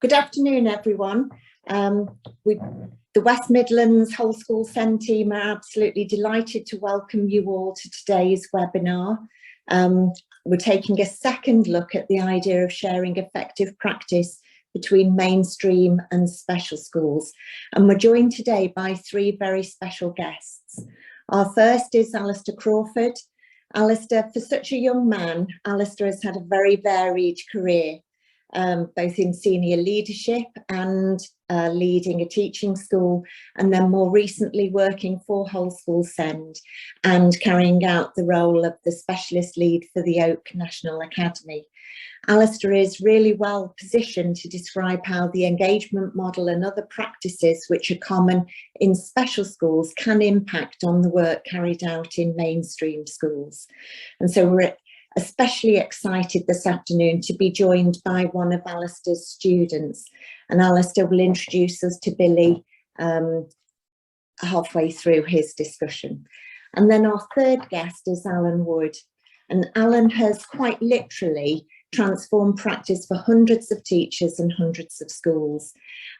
Good afternoon, everyone. The West Midlands Whole School SEND team are absolutely delighted to welcome you all to today's webinar. We're taking a second look at the idea of sharing effective practice between mainstream and special schools. And we're joined today by three very special guests. Our first is Alistair Crawford. Alistair, for such a young man, Alistair has had a very varied career, both in senior leadership and leading a teaching school, and then more recently working for Whole School SEND and carrying out the role of the specialist lead for the Oak National Academy. Alistair is really well positioned to describe how the engagement model and other practices which are common in special schools can impact on the work carried out in mainstream schools. And so we're especially excited this afternoon to be joined by one of Alistair's students, and Alistair will introduce us to Billy halfway through his discussion. And then our third guest is Alan Wood, and Alan has quite literally transformed practice for hundreds of teachers and hundreds of schools.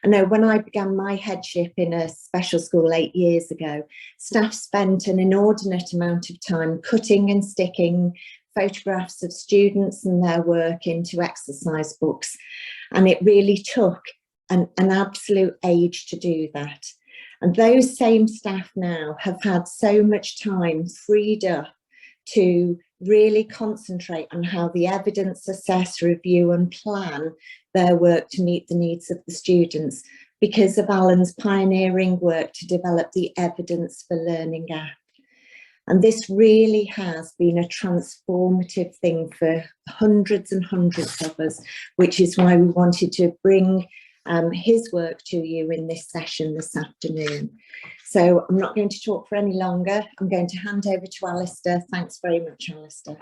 I know when I began my headship in a special school 8 years ago, staff spent an inordinate amount of time cutting and sticking photographs of students and their work into exercise books, and it really took an absolute age to do that. And those same staff now have had so much time freed up to really concentrate on how the evidence assess, review and plan their work to meet the needs of the students because of Alan's pioneering work to develop the Evidence for Learning app. And this really has been a transformative thing for hundreds and hundreds of us, which is why we wanted to bring his work to you in this session this afternoon. So I'm not going to talk for any longer. I'm going to hand over to Alistair. Thanks very much, Alistair.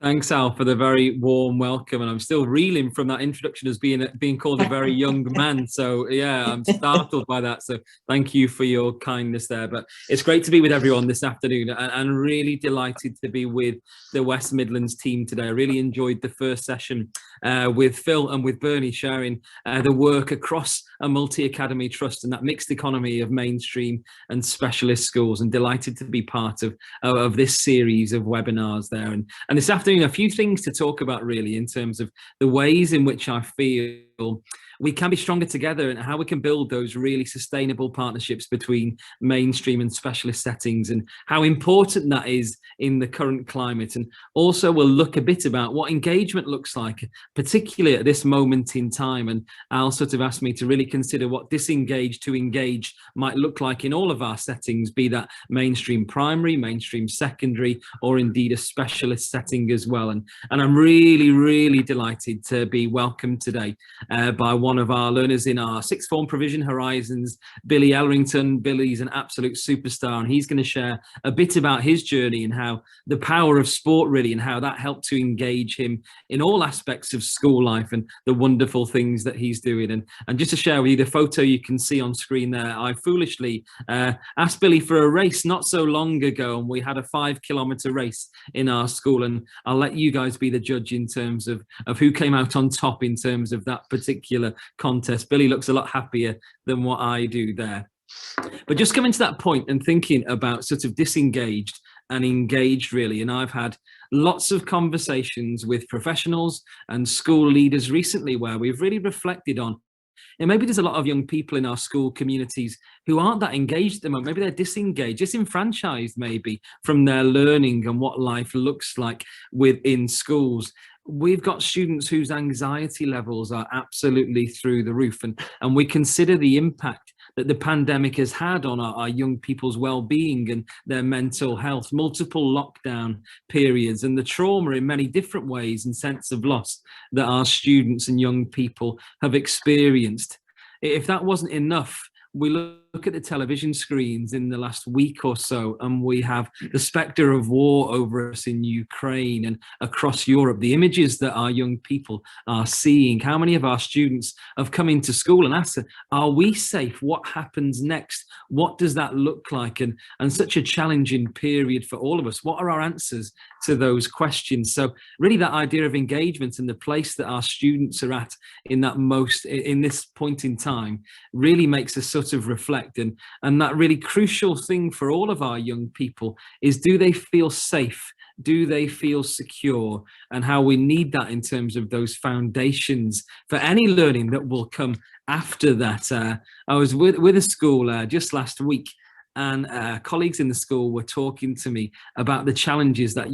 Thanks, Al, for the very warm welcome, and I'm still reeling from that introduction as being called a very young man. So yeah, I'm startled by that. So thank you for your kindness there. But it's great to be with everyone this afternoon, and really delighted to be with the West Midlands team today. I really enjoyed the first session with Phil and with Bernie sharing the work across a multi-academy trust and that mixed economy of mainstream and specialist schools, and delighted to be part of this series of webinars there. And this afternoon, a few things to talk about really in terms of the ways in which I feel we can be stronger together and how we can build those really sustainable partnerships between mainstream and specialist settings, and how important that is in the current climate. And also we'll look a bit about what engagement looks like, particularly at this moment in time. And Al sort of asked me to really consider what disengage to engage might look like in all of our settings, be that mainstream primary, mainstream secondary, or indeed a specialist setting as well. And I'm really delighted to be welcomed today by one of our learners in our sixth form provision Horizons, Billy Ellerington. Billy's an absolute superstar, and he's going to share a bit about his journey and how the power of sport really, and how that helped to engage him in all aspects of school life and the wonderful things that he's doing. And just to share with you the photo you can see on screen there, I foolishly asked Billy for a race not so long ago, and we had a 5-kilometer race in our school, and I'll let you guys be the judge in terms of who came out on top in terms of that particular contest. Billy looks a lot happier than what I do there. But just coming to that point and thinking about sort of disengaged and engaged really, and I've had lots of conversations with professionals and school leaders recently where we've really reflected on, and maybe there's a lot of young people in our school communities who aren't that engaged at the moment. Maybe they're disengaged, disenfranchised maybe from their learning and what life looks like within schools. We've got students whose anxiety levels are absolutely through the roof, and we consider the impact that the pandemic has had on our young people's well-being and their mental health, multiple lockdown periods, and the trauma in many different ways and sense of loss that our students and young people have experienced. If that wasn't enough, we look look at the television screens in the last week or so, and we have the spectre of war over us in Ukraine and across Europe, the images that our young people are seeing, how many of our students have come into school and asked, are we safe? What happens next? What does that look like? And such a challenging period for all of us. What are our answers to those questions? So really that idea of engagement and the place that our students are at in this point in time really makes us sort of reflect. And that really crucial thing for all of our young people is, do they feel safe? Do they feel secure? And how we need that in terms of those foundations for any learning that will come after that. I was with a school just last week, and colleagues in the school were talking to me about the challenges that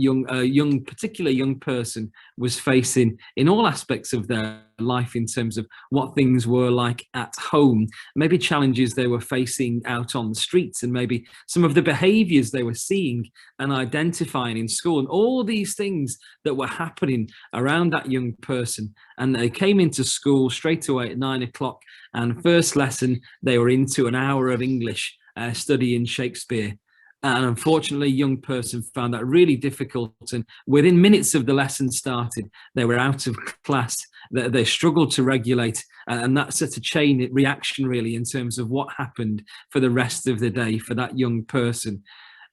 particular young person was facing in all aspects of their life, in terms of what things were like at home, maybe challenges they were facing out on the streets, and maybe some of the behaviors they were seeing and identifying in school, and all these things that were happening around that young person. And they came into school straight away at 9 o'clock, and first lesson, they were into an hour of English, studying Shakespeare. And unfortunately, a young person found that really difficult. And within minutes of the lesson started, they were out of class. They struggled to regulate. And that set a chain reaction, really, in terms of what happened for the rest of the day for that young person.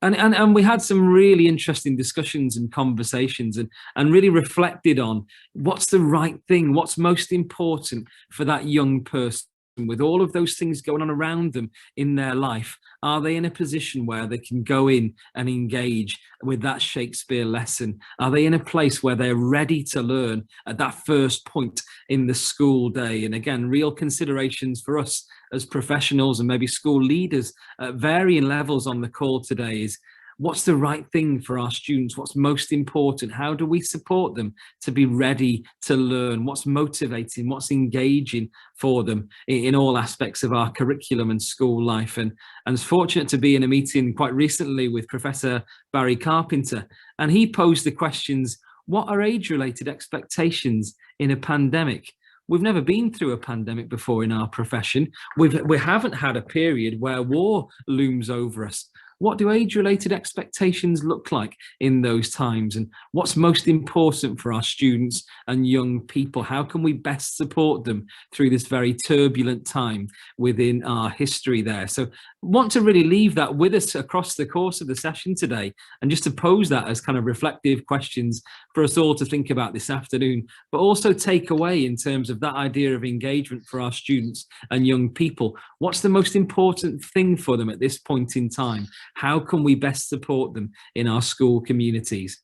And we had some really interesting discussions and conversations, and really reflected on what's the right thing, what's most important for that young person. With all of those things going on around them in their life, are they in a position where they can go in and engage with that Shakespeare lesson? Are they in a place where they're ready to learn at that first point in the school day? And again, real considerations for us as professionals and maybe school leaders at varying levels on the call today is, what's the right thing for our students? What's most important? How do we support them to be ready to learn? What's motivating? What's engaging for them in all aspects of our curriculum and school life? And I was fortunate to be in a meeting quite recently with Professor Barry Carpenter, and he posed the questions, what are age-related expectations in a pandemic? We've never been through a pandemic before in our profession. We haven't had a period where war looms over us. What do age-related expectations look like in those times? And what's most important for our students and young people? How can we best support them through this very turbulent time within our history there? So I want to really leave that with us across the course of the session today, and just to pose that as kind of reflective questions for us all to think about this afternoon, but also take away in terms of that idea of engagement for our students and young people. What's the most important thing for them at this point in time? How can we best support them in our school communities?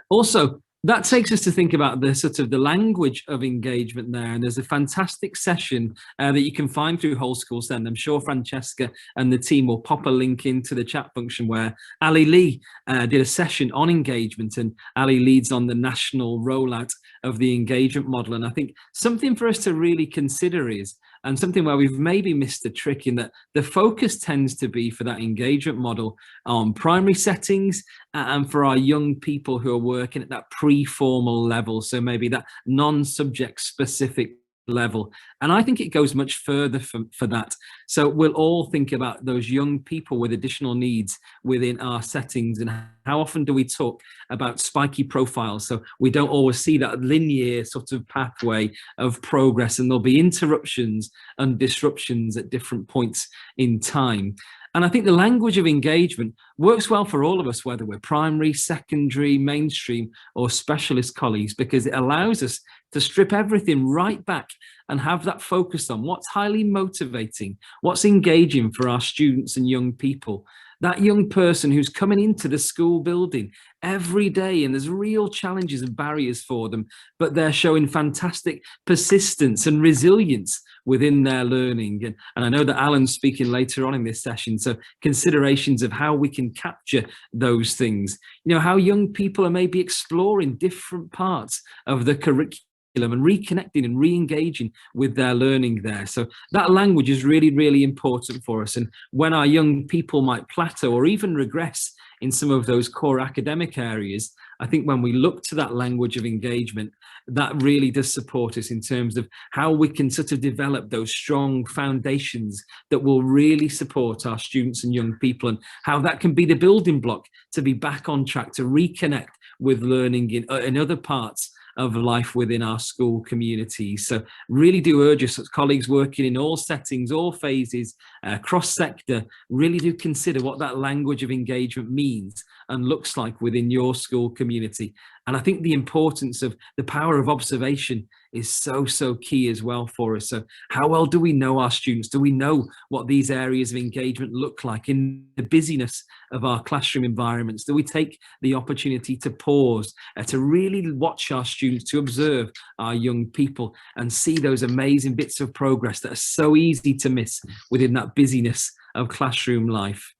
Also, that takes us to think about the sort of the language of engagement there. And there's a fantastic session that you can find through Whole School Send. I'm sure Francesca and the team will pop a link into the chat function, where Ali Lee did a session on engagement, and Ali leads on the national rollout of the engagement model. And I think something for us to really consider is, and something where we've maybe missed a trick, in that the focus tends to be for that engagement model on primary settings and for our young people who are working at that pre-formal level. So maybe that non-subject specific level. And I think it goes much further for that. So we'll all think about those young people with additional needs within our settings, and how often do we talk about spiky profiles? So we don't always see that linear sort of pathway of progress, and there'll be interruptions and disruptions at different points in time. And I think the language of engagement works well for all of us, whether we're primary, secondary, mainstream, or specialist colleagues, because it allows us to strip everything right back and have that focus on what's highly motivating, what's engaging for our students and young people. That young person who's coming into the school building every day, and there's real challenges and barriers for them, but they're showing fantastic persistence and resilience within their learning. And I know that Alan's speaking later on in this session, so considerations of how we can capture those things. You know, how young people are maybe exploring different parts of the curriculum and reconnecting and re-engaging with their learning there. So that language is really, really important for us. And when our young people might plateau or even regress in some of those core academic areas, I think when we look to that language of engagement, that really does support us in terms of how we can sort of develop those strong foundations that will really support our students and young people, and how that can be the building block to be back on track, to reconnect with learning in other parts of life within our school community. So really do urge us as colleagues working in all settings, all phases, cross-sector, really do consider what that language of engagement means and looks like within your school community. And I think the importance of the power of observation is so, so key as well for us. So how well do we know our students? Do we know what these areas of engagement look like in the busyness of our classroom environments? Do we take the opportunity to pause, to really watch our students, to observe our young people and see those amazing bits of progress that are so easy to miss within that busyness of classroom life?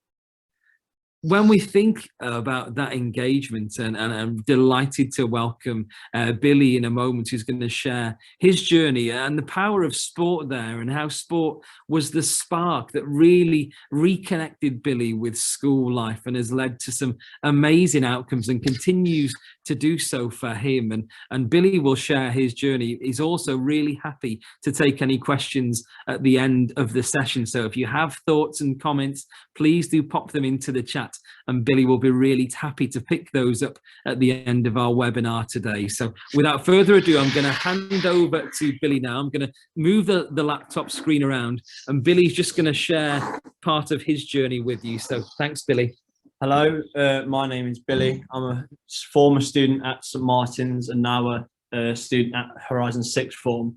When we think about that engagement, and I'm delighted to welcome Billy in a moment, who's going to share his journey and the power of sport there, and how sport was the spark that really reconnected Billy with school life and has led to some amazing outcomes and continues to do so for him. And Billy will share his journey. He's also really happy to take any questions at the end of the session. So if you have thoughts and comments, please do pop them into the chat, and Billy will be really happy to pick those up at the end of our webinar today. So without further ado, I'm going to hand over to Billy now. I'm going to move the laptop screen around, and Billy's just going to share part of his journey with you. So thanks, Billy. Hello, my name is Billy. I'm a former student at St Martin's and now a student at Horizon Sixth Form.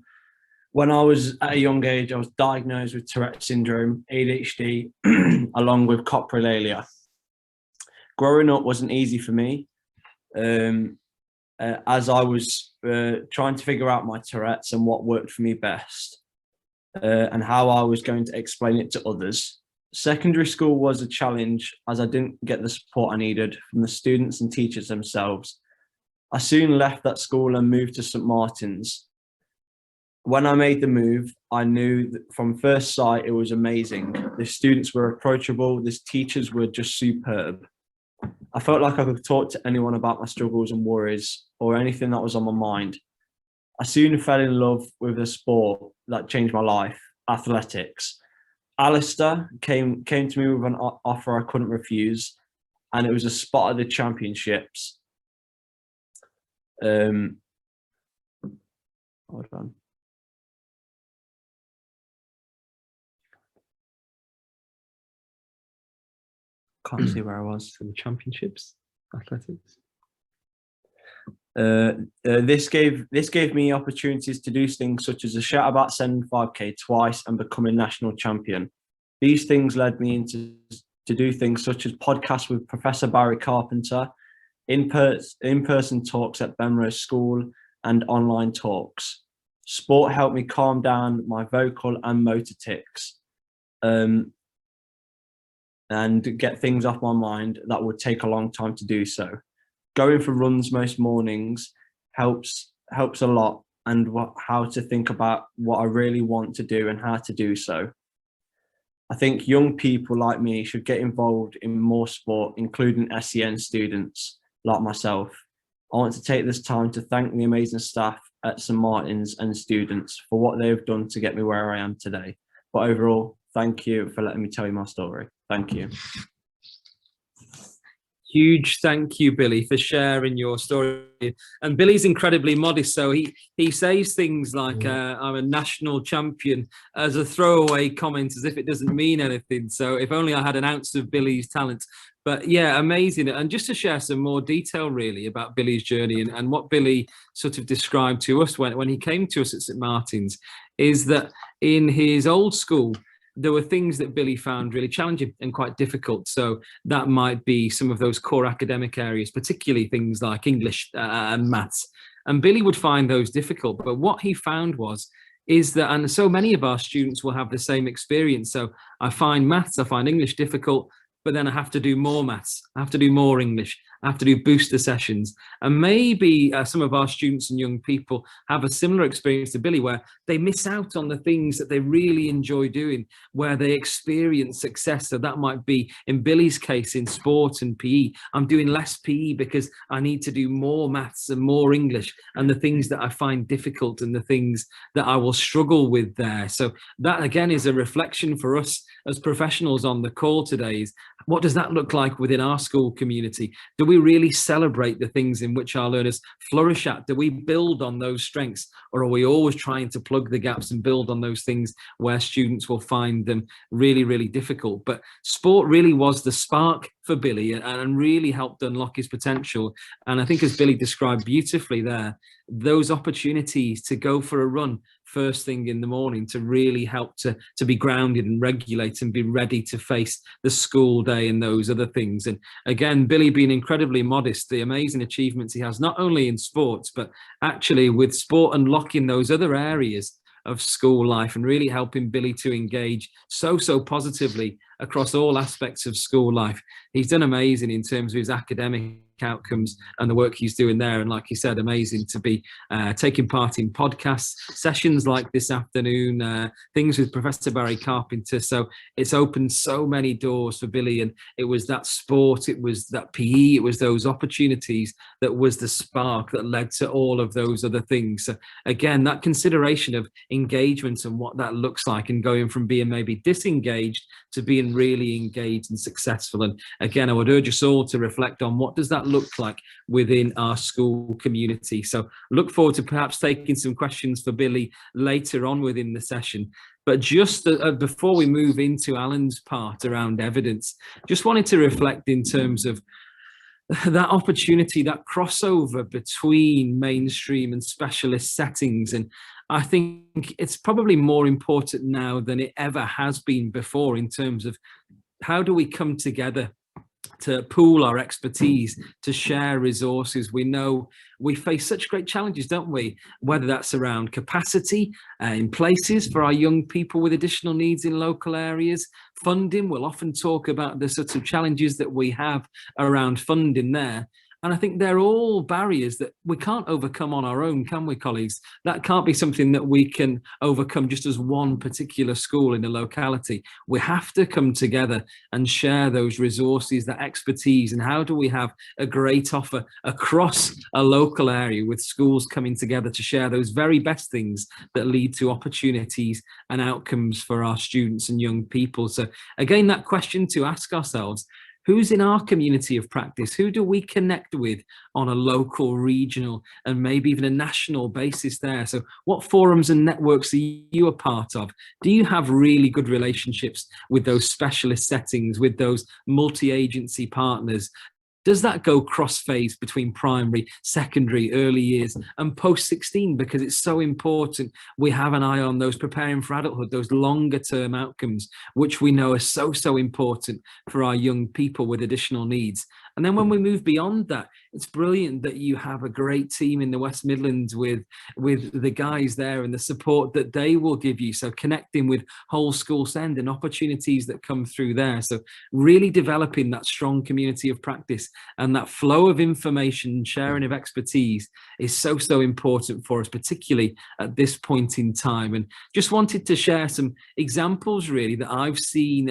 When I was at a young age, I was diagnosed with Tourette syndrome, ADHD, along with coprolalia. Growing up wasn't easy for me, as I was trying to figure out my Tourette's and what worked for me best, and how I was going to explain it to others. Secondary school was a challenge, as I didn't get the support I needed from the students and teachers themselves. I soon left that school and moved to St Martin's. When I made the move, I knew that from first sight it was amazing. The students were approachable, the teachers were just superb. I felt like I could talk to anyone about my struggles and worries or anything that was on my mind. I soon fell in love with a sport that changed my life, athletics. Alistair came to me with an offer I couldn't refuse, and it was a spot at the championships. Hold on. Can't see where I was. For the championships, athletics. This gave me opportunities to do things such as a shout about 75k twice and becoming national champion. These things led me to do things such as podcasts with Professor Barry Carpenter, in-person talks at Benrose School, and online talks. Sport helped me calm down my vocal and motor tics, and get things off my mind that would take a long time to do so. Going for runs most mornings helps a lot, and how to think about what I really want to do and how to do so. I think young people like me should get involved in more sport, including SEN students like myself. I want to take this time to thank the amazing staff at St Martin's and students for what they have done to get me where I am today. But overall, thank you for letting me tell you my story. Thank you. Huge thank you, Billy, for sharing your story. And Billy's incredibly modest, so he says things like I'm a national champion as a throwaway comment, as if it doesn't mean anything. So if only I had an ounce of Billy's talent. But yeah, amazing. And just to share some more detail really about Billy's journey and what Billy sort of described to us when he came to us at St Martin's, is that in his old school, there were things that Billy found really challenging and quite difficult. So that might be some of those core academic areas, particularly things like English and maths. And Billy would find those difficult. But what he found is that, and so many of our students will have the same experience. So I find maths, I find English difficult, but then I have to do more maths, I have to do more English, have to do booster sessions. And maybe some of our students and young people have a similar experience to Billy, where they miss out on the things that they really enjoy doing, where they experience success. So that might be, in Billy's case, in sport and PE. I'm doing less PE because I need to do more maths and more English, and the things that I find difficult and the things that I will struggle with there. So that again is a reflection for us as professionals on the call today. Is what does that look like within our school community? Do we really celebrate the things in which our learners flourish at? Do we build on those strengths, or are we always trying to plug the gaps and build on those things where students will find them really, really difficult? But sport really was the spark for Billy and really helped unlock his potential. And I think, as Billy described beautifully there, those opportunities to go for a run first thing in the morning to really help to be grounded and regulate and be ready to face the school day and those other things. And again, Billy being incredibly modest, the amazing achievements he has, not only in sports, but actually with sport unlocking those other areas of school life and really helping Billy to engage so positively across all aspects of school life. He's done amazing in terms of his academic outcomes and the work he's doing there. And like you said, amazing to be taking part in podcasts, sessions like this afternoon, things with Professor Barry Carpenter. So it's opened so many doors for Billy, and it was that sport, it was that PE, it was those opportunities that was the spark that led to all of those other things. So again, that consideration of engagement and what that looks like, and going from being maybe disengaged to being really engaged and successful. And again, I would urge us all to reflect on what does that look like within our school community. So look forward to perhaps taking some questions for Billy later on within the session. But just before we move into Alan's part around evidence, just wanted to reflect in terms of that opportunity, that crossover between mainstream and specialist settings. And I think it's probably more important now than it ever has been before in terms of how do we come together to pool our expertise, to share resources. We know we face such great challenges, don't we? Whether that's around capacity in places for our young people with additional needs in local areas, funding. We'll often talk about the sorts of challenges that we have around funding there. And I think they're all barriers that we can't overcome on our own, can we, colleagues? That can't be something that we can overcome just as one particular school in a locality. We have to come together and share those resources, that expertise, and how do we have a great offer across a local area with schools coming together to share those very best things that lead to opportunities and outcomes for our students and young people. So again, that question to ask ourselves, who's in our community of practice? Who do we connect with on a local, regional, and maybe even a national basis there? So what forums and networks are you a part of? Do you have really good relationships with those specialist settings, with those multi-agency partners? Does that go cross-phase between primary, secondary, early years and post-16? Because it's so important we have an eye on those preparing for adulthood, those longer-term outcomes, which we know are so important for our young people with additional needs. And then when we move beyond that, it's brilliant that you have a great team in the West Midlands with the guys there and the support that they will give you. So connecting with whole school send and opportunities that come through there. So really developing that strong community of practice and that flow of information, sharing of expertise is so important for us, particularly at this point in time. And just wanted to share some examples really that I've seen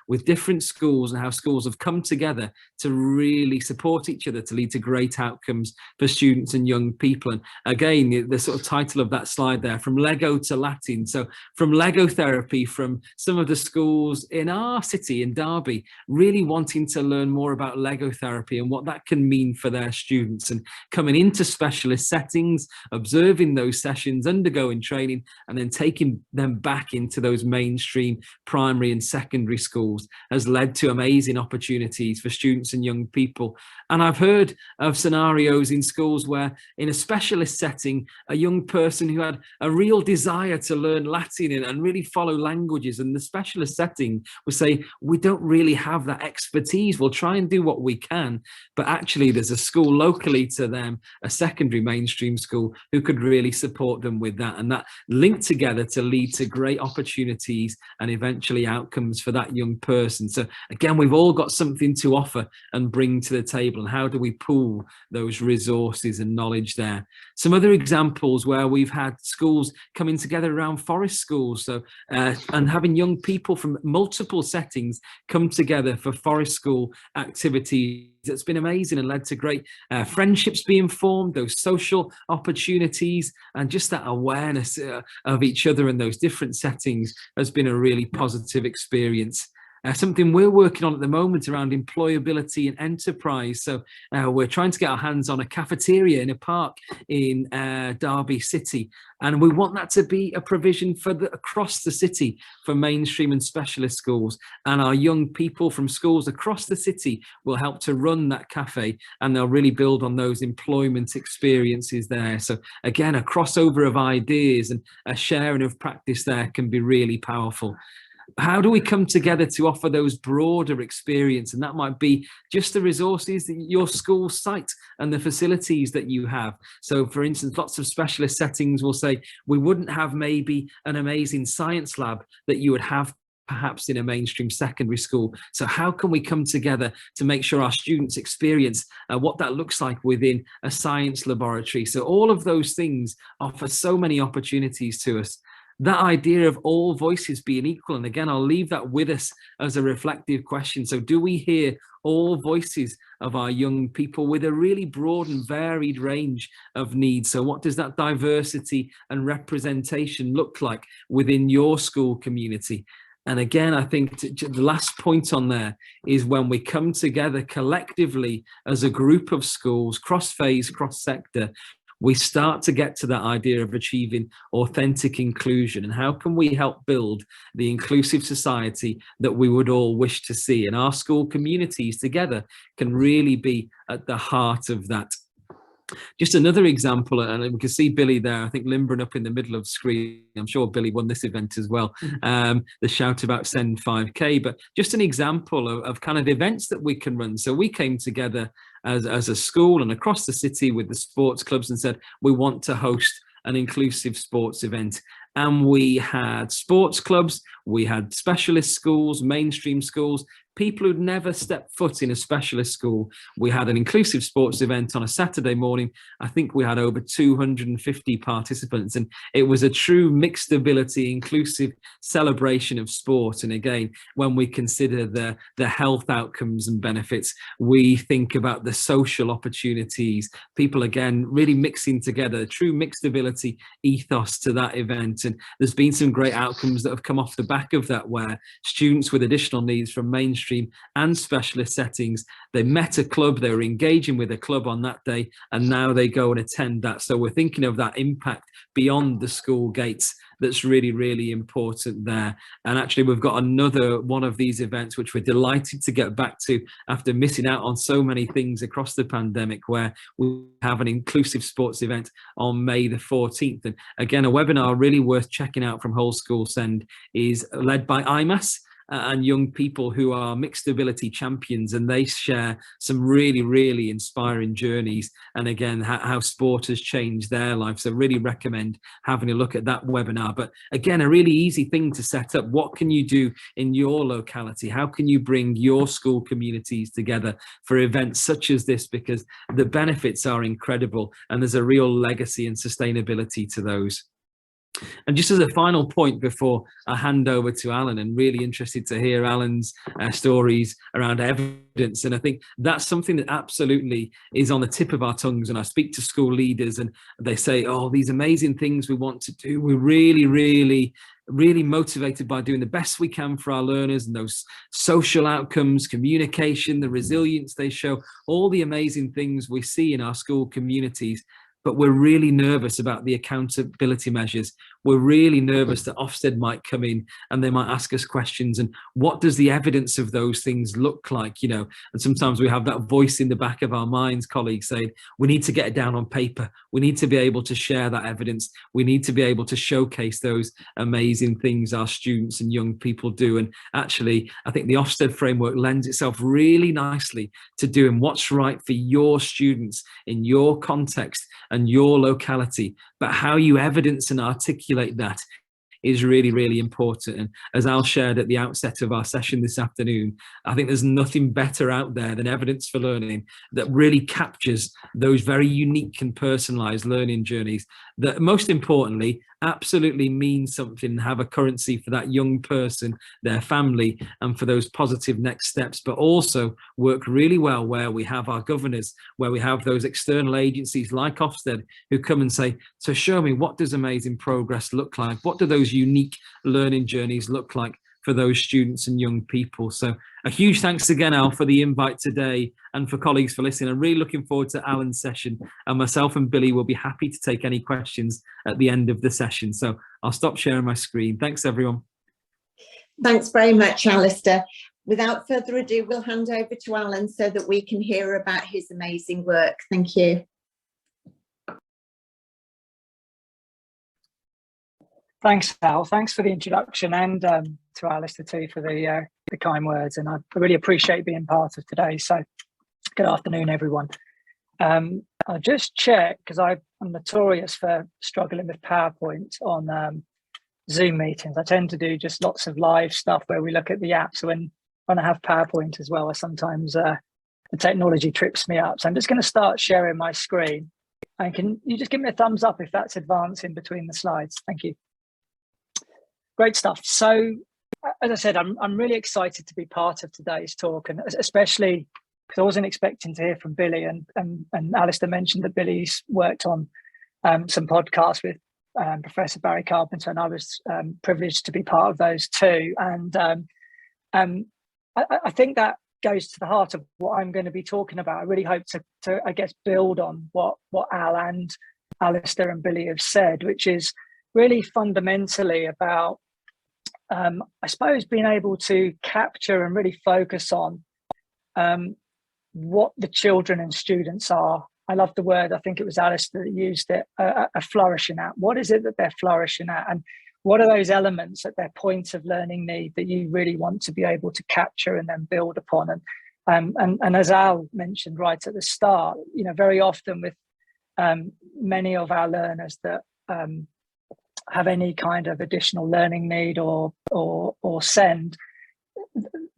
with different schools and how schools have come together to really support each other to lead to great outcomes for students and young people. And again, the sort of title of that slide there, from Lego to Latin. So from Lego therapy, from some of the schools in our city in Derby, really wanting to learn more about Lego therapy and what that can mean for their students, and coming into specialist settings, observing those sessions, undergoing training, and then taking them back into those mainstream primary and secondary schools has led to amazing opportunities for students and young people. And I've heard of scenarios in schools where in a specialist setting, a young person who had a real desire to learn Latin and really follow languages, and the specialist setting will say, we don't really have that expertise. We'll try and do what we can, can, but actually there's a school locally to them, a secondary mainstream school, who could really support them with that, and that linked together to lead to great opportunities and eventually outcomes for that young person. So again, we've all got something to offer and bring to the table, and how do we pool those resources and knowledge there? Some other examples where we've had schools coming together around forest schools, so and having young people from multiple settings come together for forest school activities. It's been amazing and led to great friendships being formed, those social opportunities, and just that awareness of each other in those different settings has been a really positive experience. Something we're working on at the moment around employability and enterprise. So we're trying to get our hands on a cafeteria in a park in Derby City, and we want that to be a provision for across the city for mainstream and specialist schools. And our young people from schools across the city will help to run that cafe, and they'll really build on those employment experiences there. So again, a crossover of ideas and a sharing of practice there can be really powerful. How do we come together to offer those broader experience? And that might be just the resources that your school site and the facilities that you have. So for instance, lots of specialist settings will say, we wouldn't have maybe an amazing science lab that you would have perhaps in a mainstream secondary school. So how can we come together to make sure our students experience what that looks like within a science laboratory? So all of those things offer so many opportunities to us. That idea of all voices being equal, and again, I'll leave that with us as a reflective question. So do we hear all voices of our young people with a really broad and varied range of needs? So what does that diversity and representation look like within your school community? And again, I think the last point on there is when we come together collectively as a group of schools, cross-phase, cross-sector, we start to get to that idea of achieving authentic inclusion, and how can we help build the inclusive society that we would all wish to see. And our school communities together can really be at the heart of that. Just another example, and we can see Billy there, I think limbering up in the middle of screen. I'm sure Billy won this event as well, the shout about Send 5K, but just an example of kind of events that we can run. So we came together as a school and across the city with the sports clubs and said, we want to host an inclusive sports event. And we had sports clubs, we had specialist schools, mainstream schools, people who'd never stepped foot in a specialist school. We had an inclusive sports event on a Saturday morning. I think we had over 250 participants, and it was a true mixed ability, inclusive celebration of sport. And again, when we consider the health outcomes and benefits, we think about the social opportunities, people again really mixing together, true mixed ability ethos to that event. And there's been some great outcomes that have come off the back of that, where students with additional needs from mainstream and specialist settings, they met a club, they were engaging with a club on that day, and now they go and attend that. So we're thinking of that impact beyond the school gates that's really, really important there. And actually, we've got another one of these events which we're delighted to get back to after missing out on so many things across the pandemic, where we have an inclusive sports event on May the 14th. And again, a webinar really worth checking out from Whole School Send is led by IMAS and young people who are mixed ability champions, and they share some really, really inspiring journeys, and again how sport has changed their life. So really recommend having a look at that webinar. But again, a really easy thing to set up. What can you do in your locality? How can you bring your school communities together for events such as this? Because the benefits are incredible, and there's a real legacy and sustainability to those. And just as a final point before I hand over to Alan, and really interested to hear Alan's stories around evidence. And I think that's something that absolutely is on the tip of our tongues. And I speak to school leaders and they say, oh, these amazing things we want to do. We're really, really, really motivated by doing the best we can for our learners, and those social outcomes, communication, the resilience they show, all the amazing things we see in our school communities. but we're really nervous about the accountability measures. We're really nervous that Ofsted might come in and they might ask us questions. And what does the evidence of those things look like? You know, and sometimes we have that voice in the back of our minds, colleagues, saying, we need to get it down on paper. We need to be able to share that evidence. We need to be able to showcase those amazing things our students and young people do. And actually, I think the Ofsted framework lends itself really nicely to doing what's right for your students in your context and your locality, but how you evidence and articulate that is really, really important. And as Al shared at the outset of our session this afternoon, I think there's nothing better out there than evidence for learning that really captures those very unique and personalized learning journeys that, most importantly, absolutely mean something and have a currency for that young person, their family, and for those positive next steps, but also work really well where we have our governors, where we have those external agencies like Ofsted who come and say, so show me, what does amazing progress look like? What do those unique learning journeys look like for those students and young people? So a huge thanks again, Al, for the invite today, and for colleagues for listening. I'm really looking forward to Alan's session, and myself and Billy will be happy to take any questions at the end of the session. So I'll stop sharing my screen. Thanks, everyone. Thanks very much, Alistair. Without further ado, we'll hand over to Alan so that we can hear about his amazing work. Thank you. Thanks, Al. Thanks for the introduction, and to Alistair too for the kind words. And I really appreciate being part of today. So good afternoon, everyone. I'll just check, because I'm notorious for struggling with PowerPoint on Zoom meetings. I tend to do just lots of live stuff where we look at the apps. So when I have PowerPoint as well, I sometimes the technology trips me up. So I'm just going to start sharing my screen. And can you just give me a thumbs up if that's advancing between the slides? Thank you. Great stuff. So, as I said, I'm really excited to be part of today's talk, and especially because I wasn't expecting to hear from Billy, and Alistair mentioned that Billy's worked on some podcasts with Professor Barry Carpenter, and I was privileged to be part of those too. And I think that goes to the heart of what I'm going to be talking about. I really hope to I guess, build on what Al and Alistair and Billy have said, which is really fundamentally about I suppose being able to capture and really focus on what the children and students are. I love the word, I think it was Alistair that used it, are flourishing at. What is it that they're flourishing at? And what are those elements at their point of learning need that you really want to be able to capture and then build upon? And as Al mentioned right at the start, you know, very often with many of our learners that have any kind of additional learning need or SEND,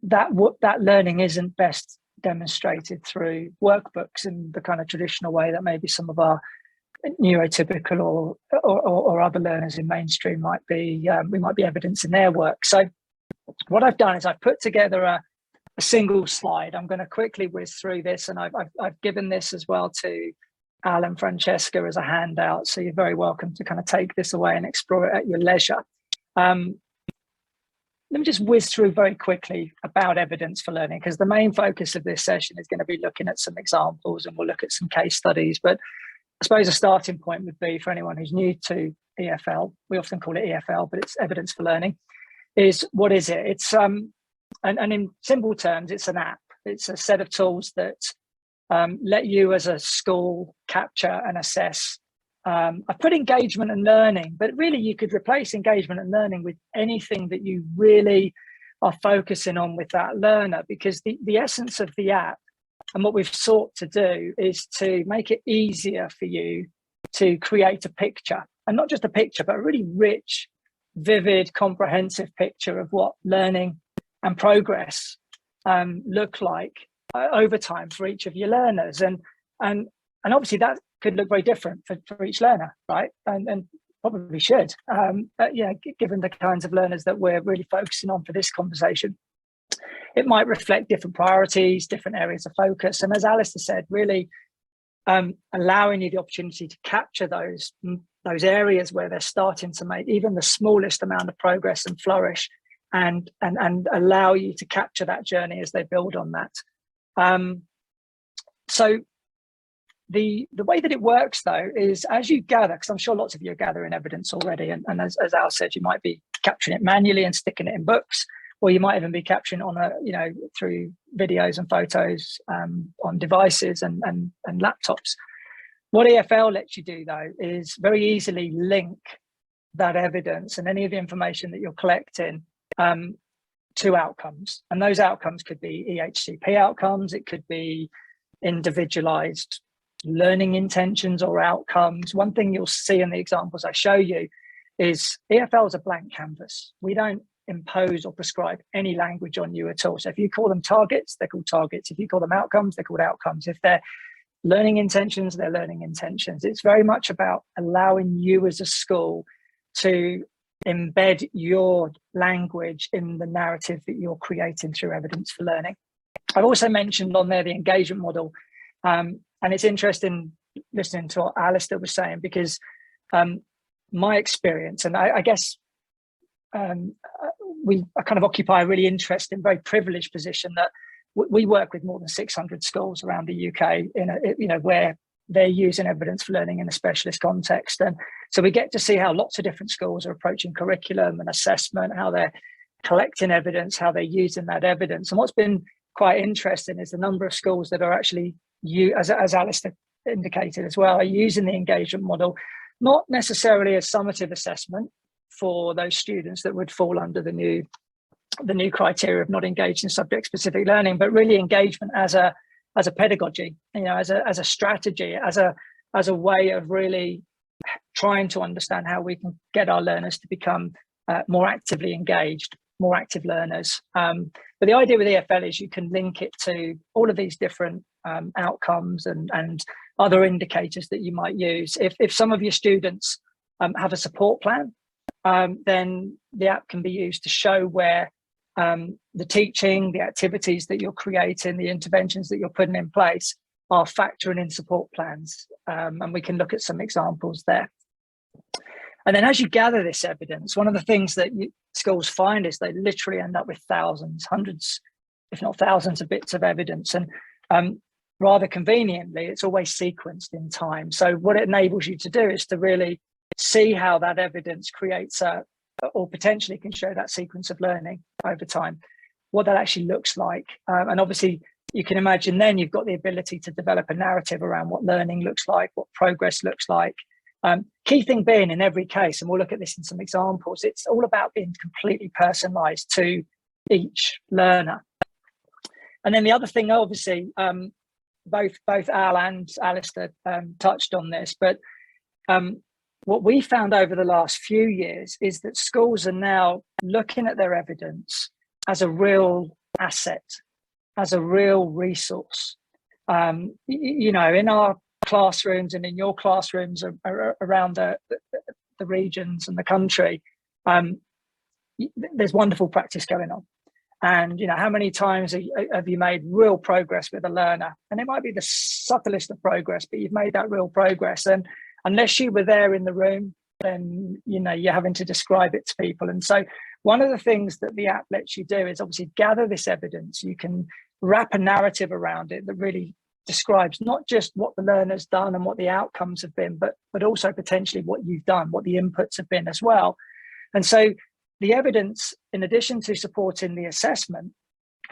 that learning isn't best demonstrated through workbooks in the kind of traditional way that maybe some of our neurotypical or other learners in mainstream might be, we might be evidencing their work. So what I've done is I've put together a single slide. I'm going to quickly whiz through this, and I've given this as well to Al and Francesca as a handout, so you're very welcome to kind of take this away and explore it at your leisure. Let me just whiz through very quickly about evidence for learning, because the main focus of this session is going to be looking at some examples, and we'll look at some case studies. But I suppose a starting point would be, for anyone who's new to EFL, we often call it EFL, but it's evidence for learning, is what is it? It's and in simple terms, it's an app. It's a set of tools that let you as a school capture and assess. I put engagement and learning, but really you could replace engagement and learning with anything that you really are focusing on with that learner, because the essence of the app and what we've sought to do is to make it easier for you to create a picture, and not just a picture, but a really rich, vivid, comprehensive picture of what learning and progress look like over time for each of your learners. And obviously that could look very different for each learner, right? And probably should, yeah, given the kinds of learners that we're really focusing on for this conversation. It might reflect different priorities, different areas of focus. And as Alistair said, really allowing you the opportunity to capture those areas where they're starting to make even the smallest amount of progress and flourish, and allow you to capture that journey as they build on that. So the way that it works, though, is as you gather, because I'm sure lots of you are gathering evidence already, and as Al said, you might be capturing it manually and sticking it in books, or you might even be capturing it on through videos and photos on devices and laptops. What EFL lets you do, though, is very easily link that evidence and any of the information that you're collecting to outcomes. And those outcomes could be EHCP outcomes, it could be individualized learning intentions or outcomes. One thing you'll see in the examples I show you is EFL is a blank canvas. We don't impose or prescribe any language on you at all. So if you call them targets, they're called targets. If you call them outcomes, they're called outcomes. If they're learning intentions, they're learning intentions. It's very much about allowing you as a school to embed your language in the narrative that you're creating through evidence for learning. I've also mentioned on there the engagement model, and it's interesting listening to what Alistair was saying, because my experience, and I guess I kind of occupy a really interesting, very privileged position that we work with more than 600 schools around the UK where they're using evidence for learning in a specialist context. And so we get to see how lots of different schools are approaching curriculum and assessment, how they're collecting evidence, how they're using that evidence. And what's been quite interesting is the number of schools that are actually, as Alistair indicated as well, are using the engagement model, not necessarily as summative assessment for those students that would fall under the new criteria of not engaged in subject-specific learning, but really engagement as a pedagogy, as a strategy, as a way of really trying to understand how we can get our learners to become more actively engaged, more active learners. But the idea with EFL is you can link it to all of these different outcomes and other indicators that you might use. If some of your students have a support plan, then the app can be used to show where the teaching, the activities that you're creating, the interventions that you're putting in place are factoring in support plans. And we can look at some examples there. And then as you gather this evidence, one of the things that schools find is they literally end up with thousands, hundreds, if not thousands of bits of evidence. And rather conveniently, it's always sequenced in time. So what it enables you to do is to really see how that evidence creates or potentially can show that sequence of learning over time, what that actually looks like. And obviously, you can imagine then you've got the ability to develop a narrative around what learning looks like, what progress looks like. Key thing being in every case, and we'll look at this in some examples, it's all about being completely personalized to each learner. And then the other thing, obviously, both Al and Alistair touched on this, but what we found over the last few years is that schools are now looking at their evidence as a real asset, as a real resource. In our classrooms and in your classrooms around the regions and the country, there's wonderful practice going on. And, how many times have you made real progress with a learner? And it might be the subtlest of progress, but you've made that real progress. And unless you were there in the room, then, you're having to describe it to people. And so one of the things that the app lets you do is obviously gather this evidence. You can wrap a narrative around it that really describes not just what the learner's done and what the outcomes have been, but also potentially what you've done, what the inputs have been as well. And so the evidence, in addition to supporting the assessment,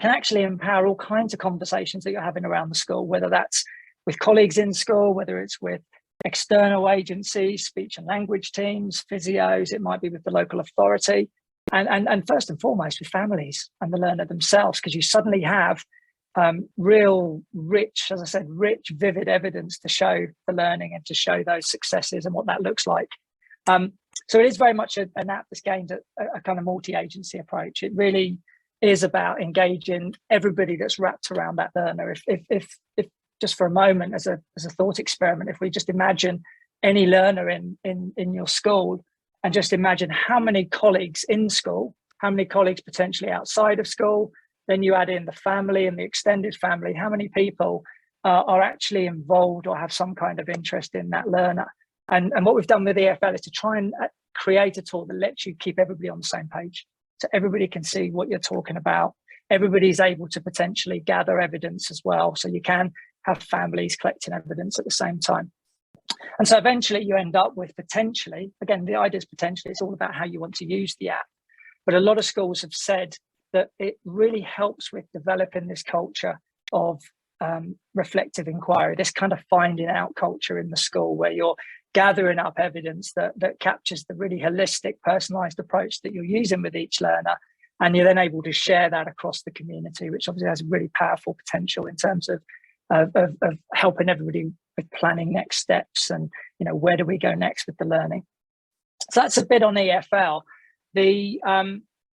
can actually empower all kinds of conversations that you're having around the school, whether that's with colleagues in school, whether it's with external agencies, speech and language teams, physios, it might be with the local authority, and first and foremost with families and the learner themselves, because you suddenly have real rich, as I said, rich, vivid evidence to show the learning and to show those successes and what that looks like. So it is very much an app that's gained a kind of multi-agency approach. It really is about engaging everybody that's wrapped around that learner. If just for a moment, as a thought experiment, if we just imagine any learner in your school and just imagine how many colleagues in school, how many colleagues potentially outside of school, then you add in the family and the extended family, how many people are actually involved or have some kind of interest in that learner. And what we've done with EFL is to try and create a tool that lets you keep everybody on the same page. So everybody can see what you're talking about. Everybody's able to potentially gather evidence as well. So you can have families collecting evidence at the same time. And so eventually you end up with potentially, again, the idea is potentially, it's all about how you want to use the app. But a lot of schools have said that it really helps with developing this culture of reflective inquiry, this kind of finding out culture in the school, where you're gathering up evidence that captures the really holistic, personalized approach that you're using with each learner. And you're then able to share that across the community, which obviously has a really powerful potential in terms of helping everybody with planning next steps and, you know, where do we go next with the learning. So that's a bit on EFL.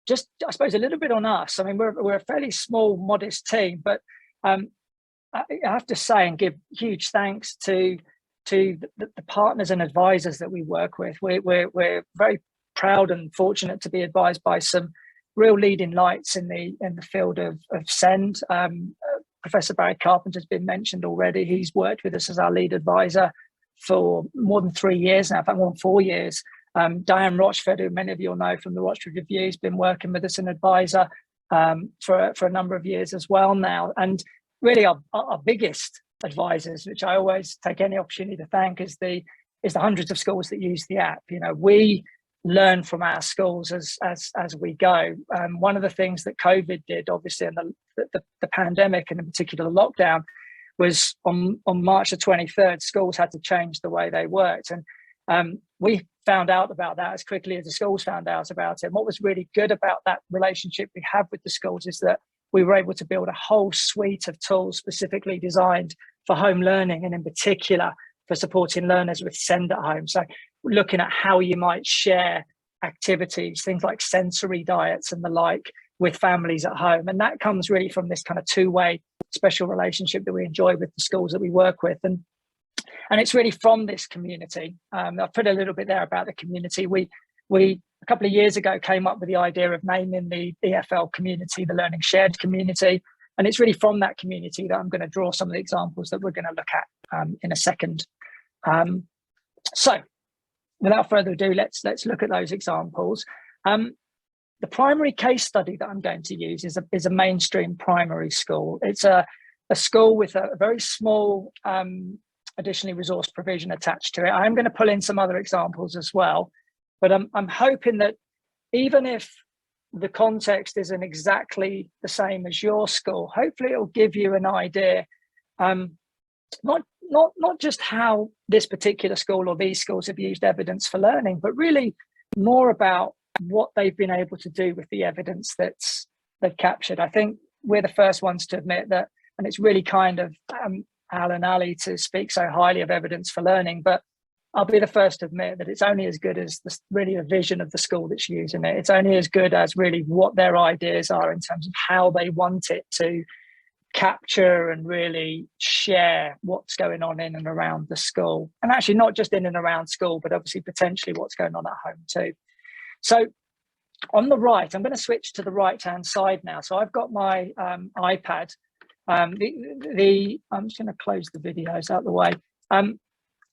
Just, I suppose, a little bit on us. I mean, we're a fairly small, modest team, but I have to say and give huge thanks to the partners and advisors that we work with. We're very proud and fortunate to be advised by some real leading lights in the field of SEND. Professor Barry Carpenter has been mentioned already. He's worked with us as our lead advisor for more than 3 years now, in fact, more than 4 years. Diane Rochford, who many of you will know from the Rochford Review, has been working with us as an advisor for a number of years as well now. And really our biggest advisors, which I always take any opportunity to thank, is the hundreds of schools that use the app. You know, we learn from our schools as we go. One of the things that COVID did, obviously, in the pandemic and in particular the lockdown, was on March the 23rd, schools had to change the way they worked. And we found out about that as quickly as the schools found out about it. And what was really good about that relationship we have with the schools is that we were able to build a whole suite of tools specifically designed for home learning, and in particular for supporting learners with SEND at home. So looking at how you might share activities, things like sensory diets and the like, with families at home. And that comes really from this kind of two-way special relationship that we enjoy with the schools that we work with. And it's really from this community. I've put a little bit there about the community. We a couple of years ago came up with the idea of naming the EFL community the Learning Shared Community. And it's really from that community that I'm going to draw some of the examples that we're going to look at in a second. So without further ado, let's look at those examples. The primary case study that I'm going to use is a mainstream primary school. It's a school with a very small additionally resource provision attached to it. I'm going to pull in some other examples as well, but I'm hoping that even if the context isn't exactly the same as your school, hopefully it'll give you an idea, not just how this particular school or these schools have used evidence for learning, but really more about what they've been able to do with the evidence that's they've captured. I think we're the first ones to admit that, and it's really kind of Al and Ali to speak so highly of evidence for learning, but I'll be the first to admit that it's only as good as really the vision of the school that's using it. It's only as good as really what their ideas are in terms of how they want it to capture and really share what's going on in and around the school. And actually not just in and around school, but obviously potentially what's going on at home too. So on the right, I'm going to switch to the right-hand side now. So I've got my iPad. I'm just going to close the videos out of the way.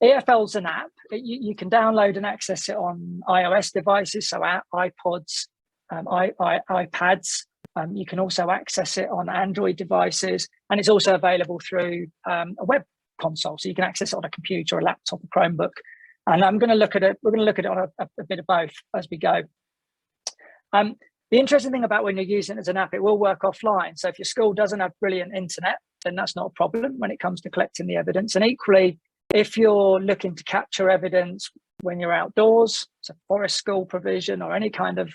EFL's an app. You can download and access it on iOS devices, so iPods, iPads. You can also access it on Android devices, and it's also available through a web console, so you can access it on a computer, a laptop, a Chromebook. And I'm going to look at it. We're going to look at it on a bit of both as we go. The interesting thing about when you're using it as an app, it will work offline. So if your school doesn't have brilliant internet, then that's not a problem when it comes to collecting the evidence. And equally, if you're looking to capture evidence when you're outdoors, so forest school provision or any kind of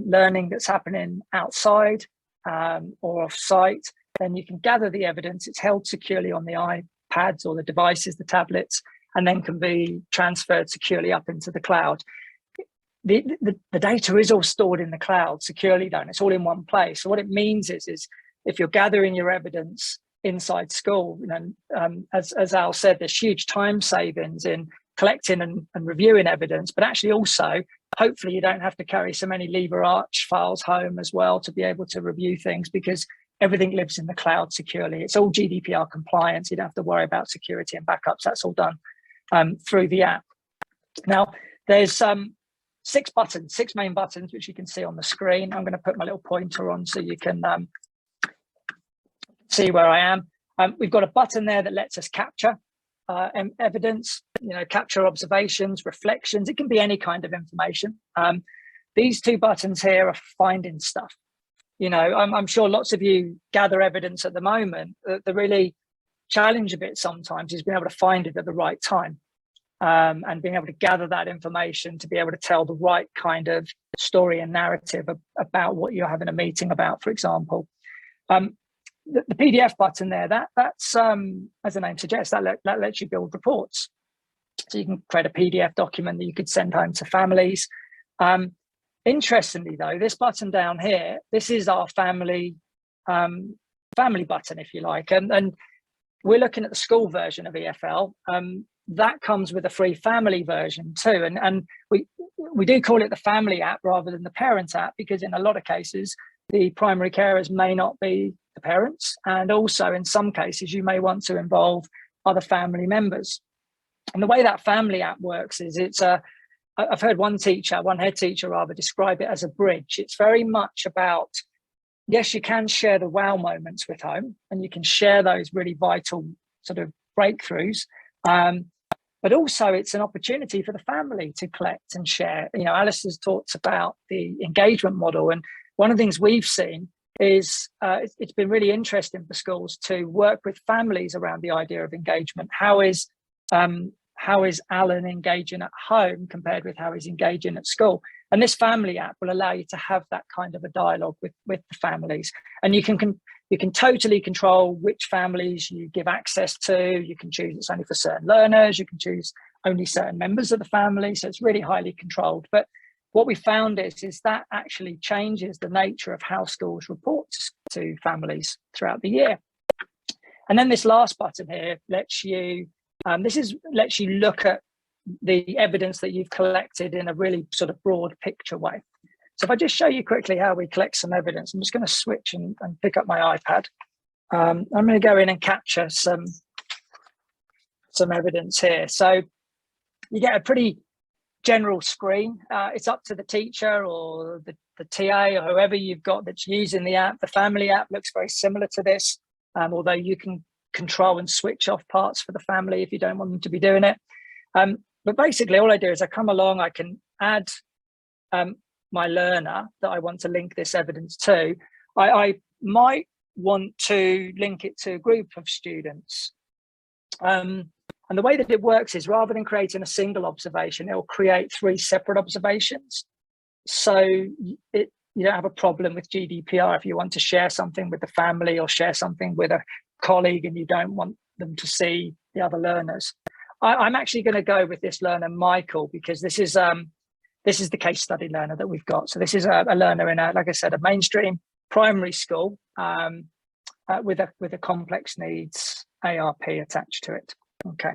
learning that's happening outside or off-site, then you can gather the evidence. It's held securely on the iPads or the devices, the tablets, and then can be transferred securely up into the cloud. The data is all stored in the cloud securely, though, and it's all in one place. So what it means is if you're gathering your evidence inside school, you know, as Al said, there's huge time savings in collecting and reviewing evidence, but actually also, hopefully you don't have to carry so many LibreArch files home as well to be able to review things, because everything lives in the cloud securely. It's all GDPR compliant. You don't have to worry about security and backups. That's all done through the app. Now, there's 6 main buttons, which you can see on the screen. I'm going to put my little pointer on so you can see where I am. We've got a button there that lets us capture evidence, capture observations, reflections. It can be any kind of information. These two buttons here are finding stuff. I'm sure lots of you gather evidence at the moment. The really challenge a bit sometimes is being able to find it at the right time, and being able to gather that information to be able to tell the right kind of story and narrative about what you're having a meeting about, for example. The PDF button there, that's as the name suggests, that lets you build reports. So you can create a PDF document that you could send home to families. Interestingly, though, this button down here, this is our family button, if you like, and we're looking at the school version of EFL. That comes with a free family version too, and we do call it the family app rather than the parent app, because in a lot of cases the primary carers may not be the parents, and also in some cases you may want to involve other family members. And the way that family app works is I've heard one head teacher rather, describe it as a bridge. It's very much about, yes, you can share the wow moments with home, and you can share those really vital sort of breakthroughs, but also it's an opportunity for the family to collect and share. Alistair's talked about the engagement model, and one of the things we've seen is it's been really interesting for schools to work with families around the idea of engagement. How is Alan engaging at home compared with how he's engaging at school? And this family app will allow you to have that kind of a dialogue with the families, and you can totally control which families you give access to. You can choose it's only for certain learners, you can choose only certain members of the family, so it's really highly controlled. But what we found is that actually changes the nature of how schools report to families throughout the year. And then this last button here lets you look at the evidence that you've collected in a really sort of broad picture way. So if I just show you quickly how we collect some evidence, I'm just going to switch and pick up my iPad. I'm going to go in and capture some evidence here. So you get a pretty general screen. It's up to the teacher or the TA or whoever you've got that's using the app. The family app looks very similar to this, although you can control and switch off parts for the family if you don't want them to be doing it. But basically all I do is I come along, I can add my learner that I want to link this evidence to. I might want to link it to a group of students. And the way that it works is, rather than creating a single observation, it will create 3 separate observations. So you don't have a problem with GDPR if you want to share something with the family or share something with a colleague and you don't want them to see the other learners. I'm actually going to go with this learner, Michael, because this is the case study learner that we've got. So this is a learner in like I said, a mainstream primary school with a complex needs ARP attached to it. Okay,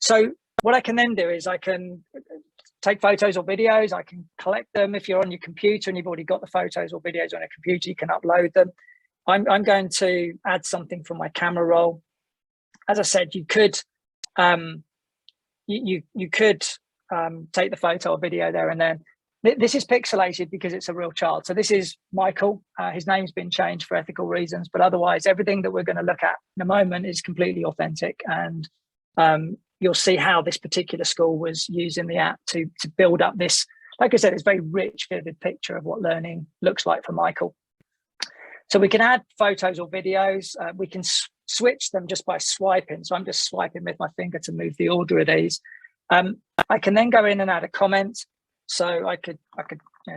so what I can then do is I can take photos or videos. I can collect them. If you're on your computer and you've already got the photos or videos on a computer, you can upload them. I'm going to add something from my camera roll. As I said, you could you could take the photo or video there and then. This is pixelated because it's a real child. So this is Michael. His name's been changed for ethical reasons, but otherwise everything that we're going to look at in a moment is completely authentic. And you'll see how this particular school was using the app to build up this, like I said, it's very rich, vivid picture of what learning looks like for Michael. So we can add photos or videos. We can switch them just by swiping. So I'm just swiping with my finger to move the order of these. I can then go in and add a comment. So I could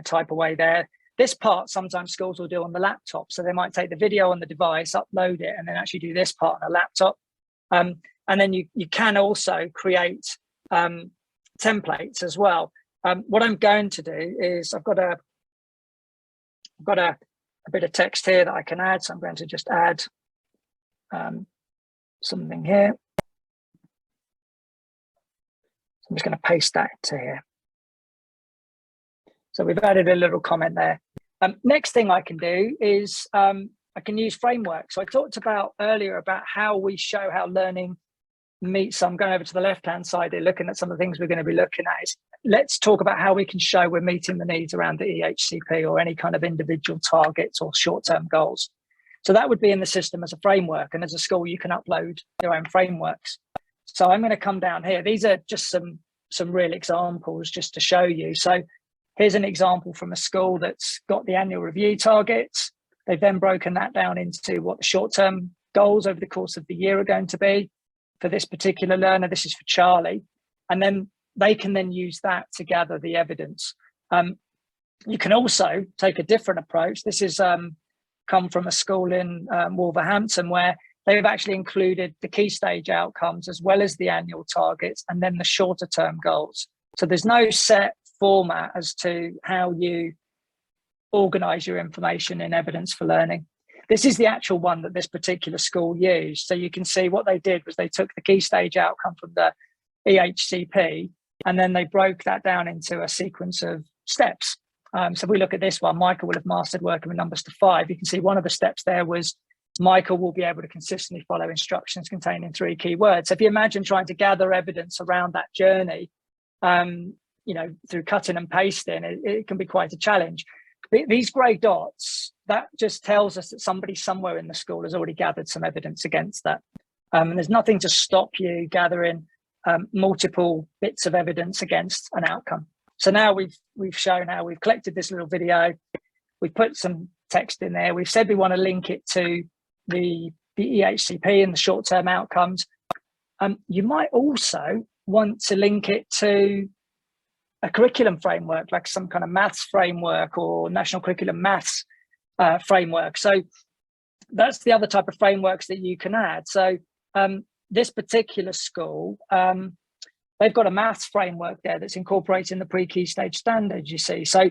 type away there. This part, sometimes schools will do on the laptop. So they might take the video on the device, upload it, and then actually do this part on a laptop. And then you can also create templates as well. What I'm going to do is I've got a bit of text here that I can add. So I'm going to just add something here. I'm just going to paste that to here. So we've added a little comment there. Next thing I can do is I can use frameworks. So I talked about earlier about how we show how learning meets. So I'm going over to the left-hand side here, looking at some of the things we're going to be looking at. Let's talk about how we can show we're meeting the needs around the EHCP or any kind of individual targets or short-term goals. So that would be in the system as a framework, and as a school you can upload your own frameworks. So I'm going to come down here. These are just some real examples just to show you. So here's an example from a school that's got the annual review targets. They've then broken that down into what the short-term goals over the course of the year are going to be for this particular learner. This is for Charlie. And then they can then use that to gather the evidence. You can also take a different approach. This is come from a school in Wolverhampton, where they've actually included the key stage outcomes as well as the annual targets and then the shorter term goals. So there's no set format as to how you organize your information in evidence for learning. This is the actual one that this particular school used. So you can see what they did was they took the key stage outcome from the EHCP, and then they broke that down into a sequence of steps. So if we look at this one, Michael will have mastered working with numbers to 5. You can see one of the steps there was Michael will be able to consistently follow instructions containing 3 key words. So if you imagine trying to gather evidence around that journey, you know, through cutting and pasting, it can be quite a challenge. These grey dots, that just tells us that somebody somewhere in the school has already gathered some evidence against that. And there's nothing to stop you gathering multiple bits of evidence against an outcome. So now we've shown how we've collected this little video, we've put some text in there, we've said we want to link it to the EHCP and the short-term outcomes. You might also want to link it to a curriculum framework, like some kind of maths framework or national curriculum maths framework. So that's the other type of frameworks that you can add. So this particular school, they've got a maths framework there that's incorporating the pre-key stage standards, you see. So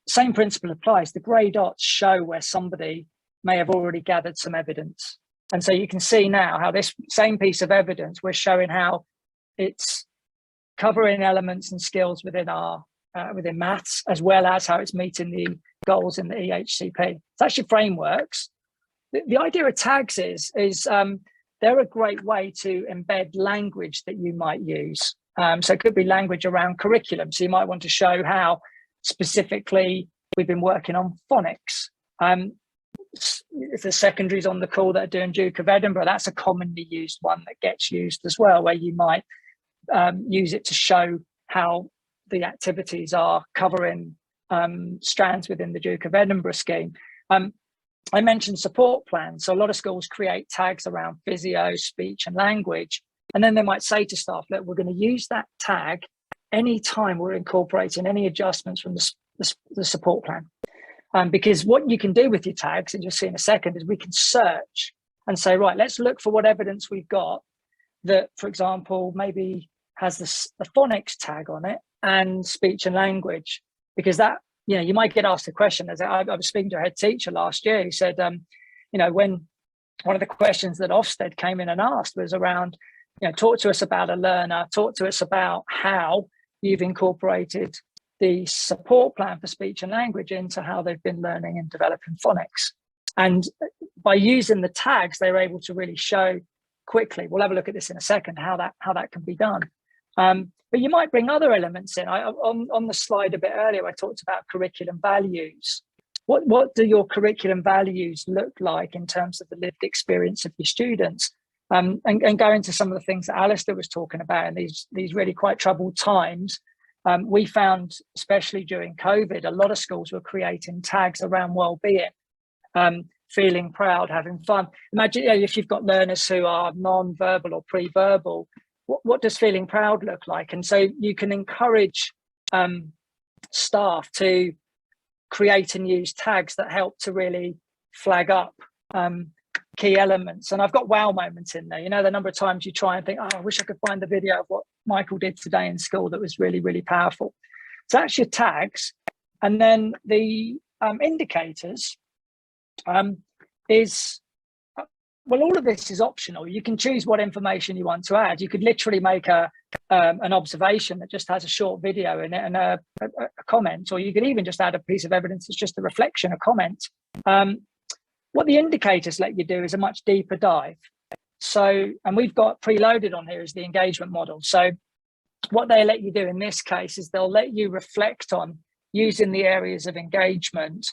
same principle applies. The grey dots show where somebody may have already gathered some evidence. And so you can see now how this same piece of evidence, we're showing how it's covering elements and skills within our within maths, as well as how it's meeting the goals in the EHCP. It's actually frameworks. The idea of tags is they're a great way to embed language that you might use. So it could be language around curriculum. So you might want to show how specifically we've been working on phonics. If the secondaries on the call that are doing Duke of Edinburgh, that's a commonly used one that gets used as well, where you might use it to show how the activities are covering strands within the Duke of Edinburgh scheme. I mentioned support plans. So a lot of schools create tags around physio, speech and language. And then they might say to staff, look, we're going to use that tag anytime we're incorporating any adjustments from the support plan. Because what you can do with your tags, and you'll see in a second, is we can search and say, right, let's look for what evidence we've got that, for example, maybe has the phonics tag on it and speech and language, because that, you know, you might get asked a question. As I was speaking to a head teacher last year who said, you know, when one of the questions that Ofsted came in and asked was around, you know, talk to us about a learner, talk to us about how you've incorporated the support plan for speech and language into how they've been learning and developing phonics. And by using the tags, they were able to really show quickly, we'll have a look at this in a second, how that can be done. But you might bring other elements in. On the slide a bit earlier, I talked about curriculum values. What do your curriculum values look like in terms of the lived experience of your students? And go into some of the things that Alistair was talking about in these really quite troubled times. We found, especially during COVID, a lot of schools were creating tags around well-being, feeling proud, having fun. Imagine, you know, if you've got learners who are non-verbal or pre-verbal, what does feeling proud look like? And so you can encourage staff to create and use tags that help to really flag up key elements. And I've got wow moments in there. You know, the number of times you try and think, oh, I wish I could find the video of what Michael did today in school that was really, really powerful. So that's your tags. And then the indicators is, well, all of this is optional. You can choose what information you want to add. You could literally make an observation that just has a short video in it and a comment, or you could even just add a piece of evidence that's just a reflection, a comment. What the indicators let you do is a much deeper dive. So, and we've got preloaded on here is the engagement model. So what they let you do in this case is they'll let you reflect on using the areas of engagement,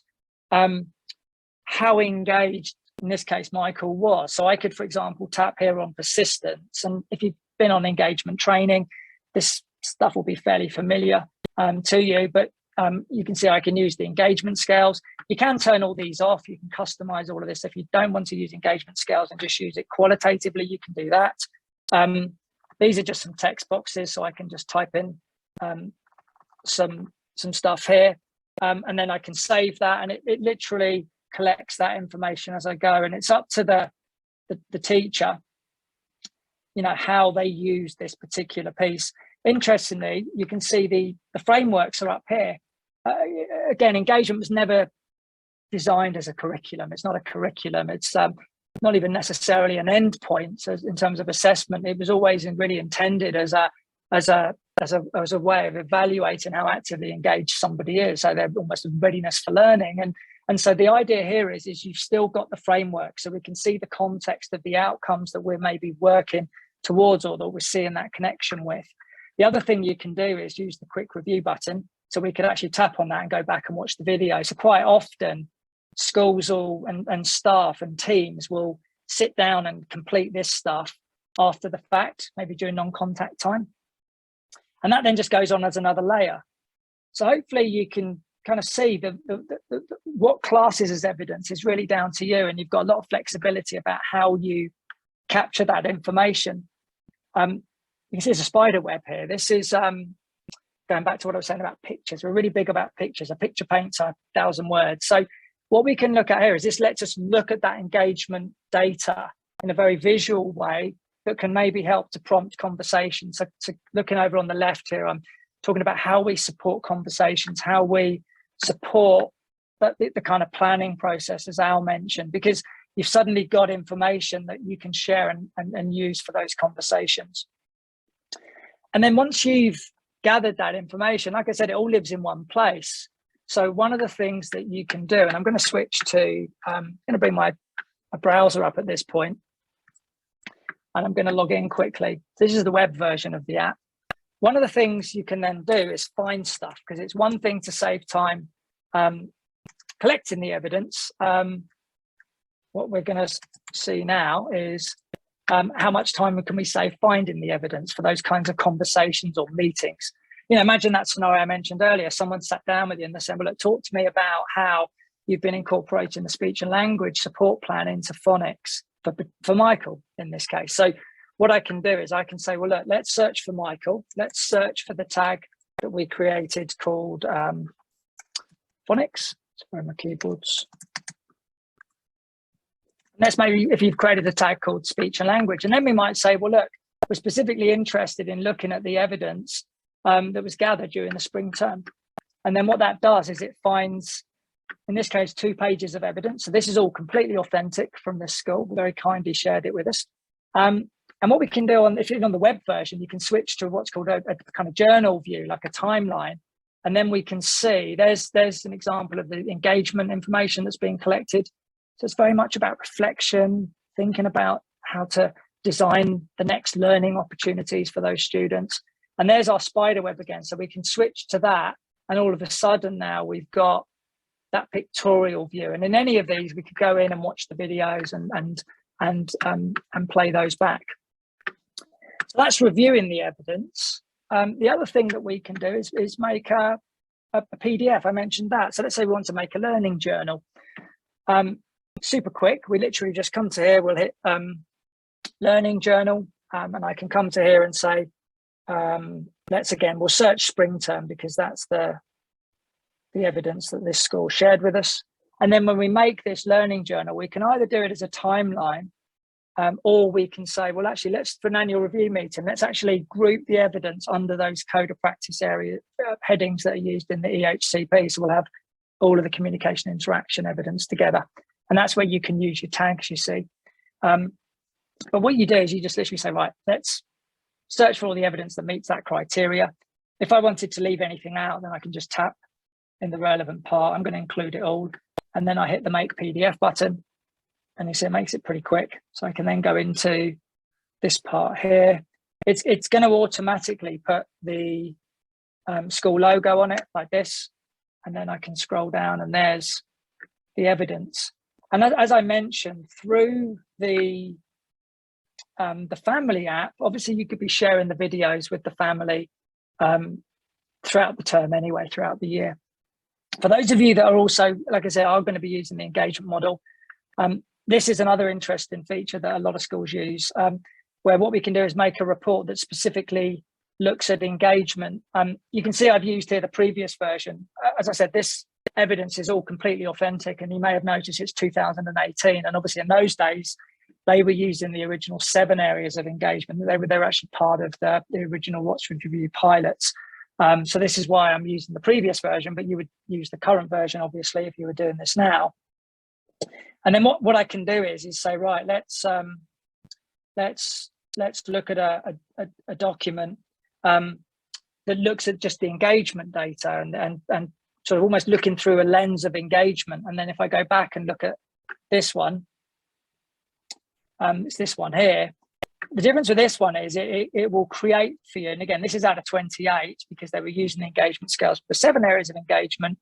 how engaged, in this case, Michael was. So I could, for example, tap here on persistence. And if you've been on engagement training, this stuff will be fairly familiar to you, but you can see I can use the engagement scales. You can turn all these off. You can customize all of this. If you don't want to use engagement scales and just use it qualitatively, you can do that. These are just some text boxes, so I can just type in some stuff here, and then I can save that, and it literally collects that information as I go, and it's up to the teacher, you know, how they use this particular piece. Interestingly, you can see the frameworks are up here. Again, engagement was never designed as a curriculum. It's not a curriculum. It's not even necessarily an end point in terms of assessment. It was always really intended as a way of evaluating how actively engaged somebody is. So they're almost a readiness for learning. And so the idea here is you've still got the framework, so we can see the context of the outcomes that we're maybe working towards or that we're seeing that connection with. The other thing you can do is use the quick review button, so we can actually tap on that and go back and watch the video. So quite often schools and staff and teams will sit down and complete this stuff after the fact, maybe during non-contact time. And that then just goes on as another layer. So hopefully you can kind of see what classes as evidence is really down to you, and you've got a lot of flexibility about how you capture that information. You can see there's a spider web here. This is going back to what I was saying about pictures. We're really big about pictures. A picture paints 1,000 words. So what we can look at here is this lets us look at that engagement data in a very visual way that can maybe help to prompt conversations. So looking over on the left here, I'm talking about how we support conversations, how we support the kind of planning process, as Al mentioned, because you've suddenly got information that you can share and use for those conversations. And then once you've gathered that information, like I said, it all lives in one place. So one of the things that you can do, and I'm going to switch to, I'm going to bring my browser up at this point, and I'm going to log in quickly. This is the web version of the app. One of the things you can then do is find stuff, because it's one thing to save time collecting the evidence. What we're going to see now is how much time can we save finding the evidence for those kinds of conversations or meetings. You know, imagine that scenario I mentioned earlier. Someone sat down with you and they said, well, look, talk to me about how you've been incorporating the speech and language support plan into phonics for Michael in this case. So what I can do is I can say, well, look, let's search for Michael. Let's search for the tag that we created called phonics. Where are my keyboards? Let's maybe, if you've created a tag called speech and language, and then we might say, well, look, we're specifically interested in looking at the evidence that was gathered during the spring term. And then what that does is it finds, in this case, 2 pages of evidence. So this is all completely authentic from this school. Very kindly shared it with us. And what we can do if you're on the web version, you can switch to what's called a kind of journal view, like a timeline. And then we can see there's an example of the engagement information that's being collected. So it's very much about reflection, thinking about how to design the next learning opportunities for those students. And there's our spider web again. So we can switch to that. And all of a sudden now we've got that pictorial view. And in any of these, we could go in and watch the videos and play those back. So that's reviewing the evidence. The other thing that we can do is make a PDF. I mentioned that. So let's say we want to make a learning journal. Super quick. We literally just come to here. We'll hit learning journal, and I can come to here and say, we'll search spring term, because that's the evidence that this school shared with us. And then when we make this learning journal, we can either do it as a timeline, or we can say, well, actually, for an annual review meeting, let's actually group the evidence under those code of practice area headings that are used in the EHCP. So we'll have all of the communication interaction evidence together. And that's where you can use your tags, you see. But what you do is you just literally say, right, let's search for all the evidence that meets that criteria. If I wanted to leave anything out, then I can just tap in the relevant part. I'm going to include it all. And then I hit the make PDF button. And you see it makes it pretty quick. So I can then go into this part here. It's going to automatically put the school logo on it like this. And then I can scroll down and there's the evidence. And as I mentioned, through the family app, obviously you could be sharing the videos with the family throughout the term anyway, throughout the year. For those of you that are also, like I said, are going to be using the engagement model, this is another interesting feature that a lot of schools use, where what we can do is make a report that specifically looks at engagement. You can see I've used here the previous version. As I said, this evidence is all completely authentic, and you may have noticed it's 2018, and obviously in those days they were using the original 7 areas of engagement. They were actually part of the original Watchford Review pilots. So this is why I'm using the previous version, but you would use the current version obviously if you were doing this now. And then what I can do is say, right, let's look at a document that looks at just the engagement data and sort of almost looking through a lens of engagement. And then if I go back and look at this one, it's this one here. The difference with this one is it will create for you, and again, this is out of 28 because they were using the engagement scales for 7 areas of engagement,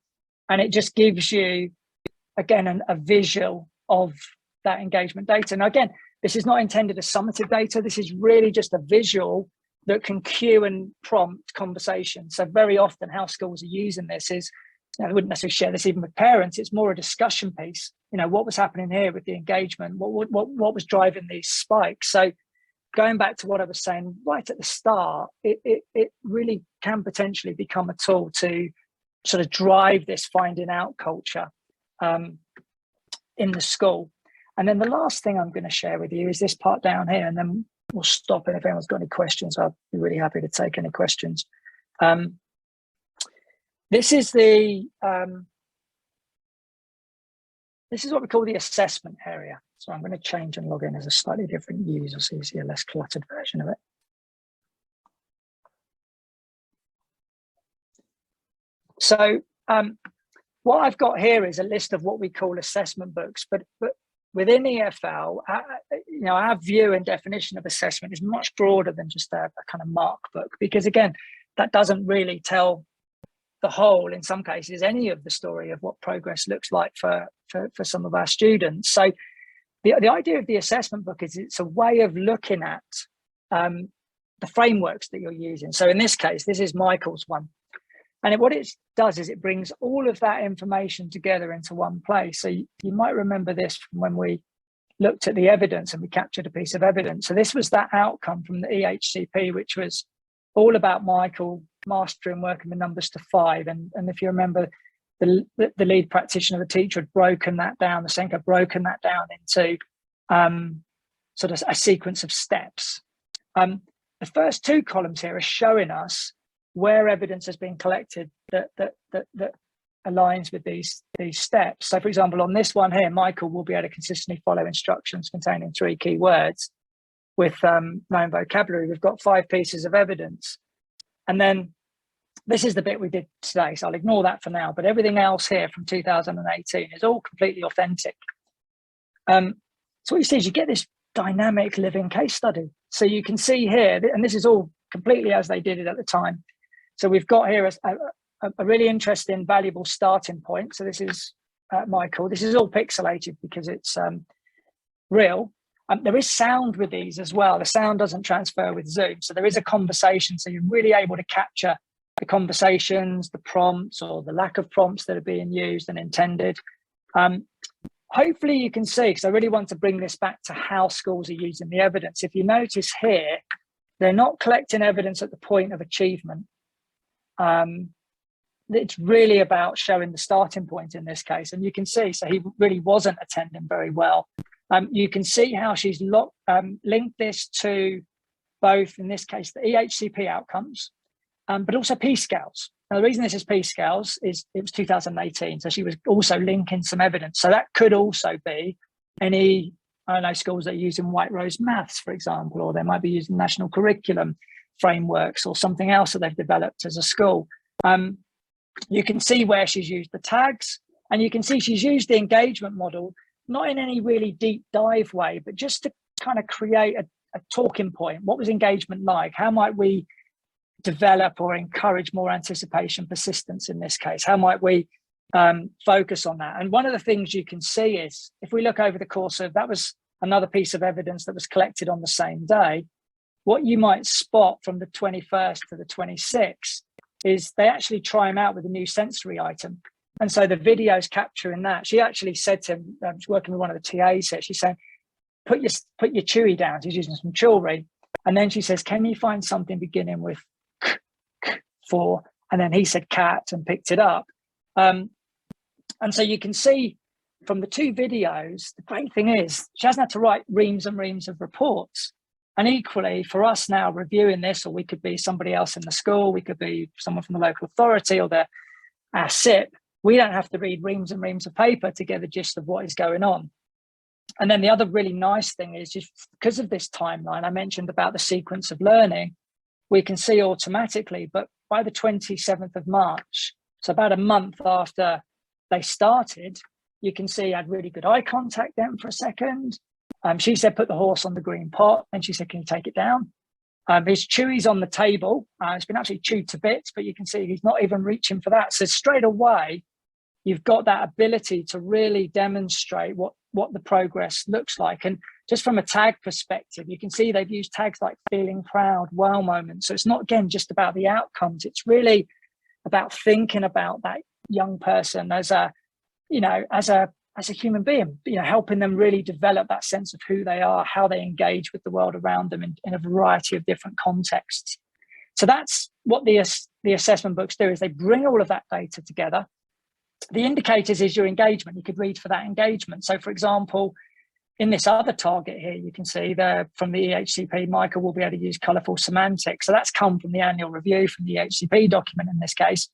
and it just gives you, again, a visual of that engagement data. Now, again, this is not intended as summative data. This is really just a visual that can cue and prompt conversation. So very often how schools are using this is, I wouldn't necessarily share this even with parents, it's more a discussion piece. What was happening here with the engagement? What was driving these spikes? So going back to what I was saying right at the start, it really can potentially become a tool to sort of drive this finding out culture in the school. And then the last thing I'm going to share with you is this part down here, and then we'll stop. And if anyone's got any questions, I'll be really happy to take any questions. This is what we call the assessment area. So I'm going to change and log in as a slightly different user so you see a less cluttered version of it. So what I've got here is a list of what we call assessment books, but within EFL, our view and definition of assessment is much broader than just a kind of mark book, because again, that doesn't really tell the whole, in some cases, any of the story of what progress looks like for some of our students. So the idea of the assessment book is it's a way of looking at the frameworks that you're using. So in this case, this is Michael's one. And what it does is it brings all of that information together into one place. So you might remember this from when we looked at the evidence and we captured a piece of evidence. So this was that outcome from the EHCP, which was all about Michael mastering working with numbers to 5. And if you remember, the lead practitioner, the teacher, had broken that down, the SENC had broken that down into sort of a sequence of steps. The first 2 columns here are showing us where evidence has been collected that aligns with these steps. So for example, on this one here, Michael will be able to consistently follow instructions containing 3 key words with known vocabulary. We've got 5 pieces of evidence. And then this is the bit we did today, so I'll ignore that for now, but everything else here from 2018 is all completely authentic. So what you see is you get this dynamic living case study. So you can see here, and this is all completely as they did it at the time. So we've got here a really interesting, valuable starting point. So this is Michael. This is all pixelated because it's real. There is sound with these as well. The sound doesn't transfer with Zoom. So there is a conversation. So you're really able to capture the conversations, the prompts, or the lack of prompts that are being used and intended. Hopefully you can see, because I really want to bring this back to how schools are using the evidence. If you notice here, they're not collecting evidence at the point of achievement. It's really about showing the starting point in this case. And you can see, so he really wasn't attending very well. You can see how she's linked this to both, in this case, the EHCP outcomes, but also P-scales. Now, the reason this is P-scales is it was 2018, so she was also linking some evidence. So that could also be any, I don't know, schools that are using White Rose Maths, for example, or they might be using national curriculum frameworks or something else that they've developed as a school. You can see where she's used the tags, and you can see she's used the engagement model, not in any really deep dive way, but just to kind of create a talking point. What was engagement like? How might we develop or encourage more anticipation, persistence in this case? How might we focus on that. And one of the things you can see is, if we look over the course of, that was another piece of evidence that was collected on the same day, what you might spot from the 21st to the 26th is they actually try him out with a new sensory item. And so the video's capturing that. She actually said to him, I was working with one of the TAs here, she's saying, put your chewy down. She's using some jewelry. And then she says, can you find something beginning with for? And then he said cat and picked it up. And so you can see from the two videos, the great thing is she hasn't had to write reams and reams of reports. And equally for us now reviewing this, or we could be somebody else in the school, we could be someone from the local authority or our SIP, we don't have to read reams and reams of paper to get the gist of what is going on. And then the other really nice thing is, just because of this timeline, I mentioned about the sequence of learning, we can see automatically, but by the 27th of March, so about a month after they started, you can see I had really good eye contact then for a second. She said, put the horse on the green pot. And she said, can you take it down? His chewy's on the table. It's been actually chewed to bits, but you can see he's not even reaching for that. So straight away, you've got that ability to really demonstrate what the progress looks like. And just from a tag perspective, you can see they've used tags like feeling proud, wow moments. So it's not, again, just about the outcomes. It's really about thinking about that young person as a human being, helping them really develop that sense of who they are, how they engage with the world around them in a variety of different contexts. So that's what the assessment books do, is they bring all of that data together. The indicators is your engagement. You could read for that engagement. So for example, in this other target here, you can see there from the EHCP, Michael will be able to use colourful semantics. So that's come from the annual review from the EHCP document in this case.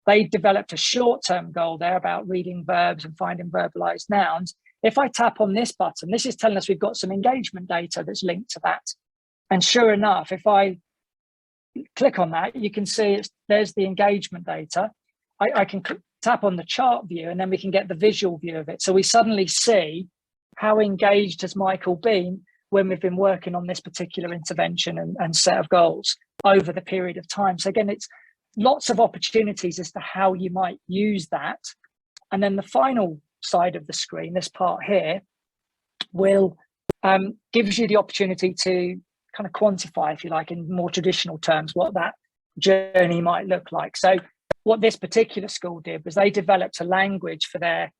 They developed a short-term goal there about reading verbs and finding verbalized nouns. If I tap on this button, this is telling us we've got some engagement data that's linked to that. And sure enough, if I click on that, you can see there's the engagement data. I can tap on the chart view, and then we can get the visual view of it. So we suddenly see how engaged has Michael been when we've been working on this particular intervention and set of goals over the period of time. So again, it's lots of opportunities as to how you might use that. And then the final side of the screen, this part here, will gives you the opportunity to kind of quantify, if you like, in more traditional terms, what that journey might look like. So what this particular school did was they developed a language for their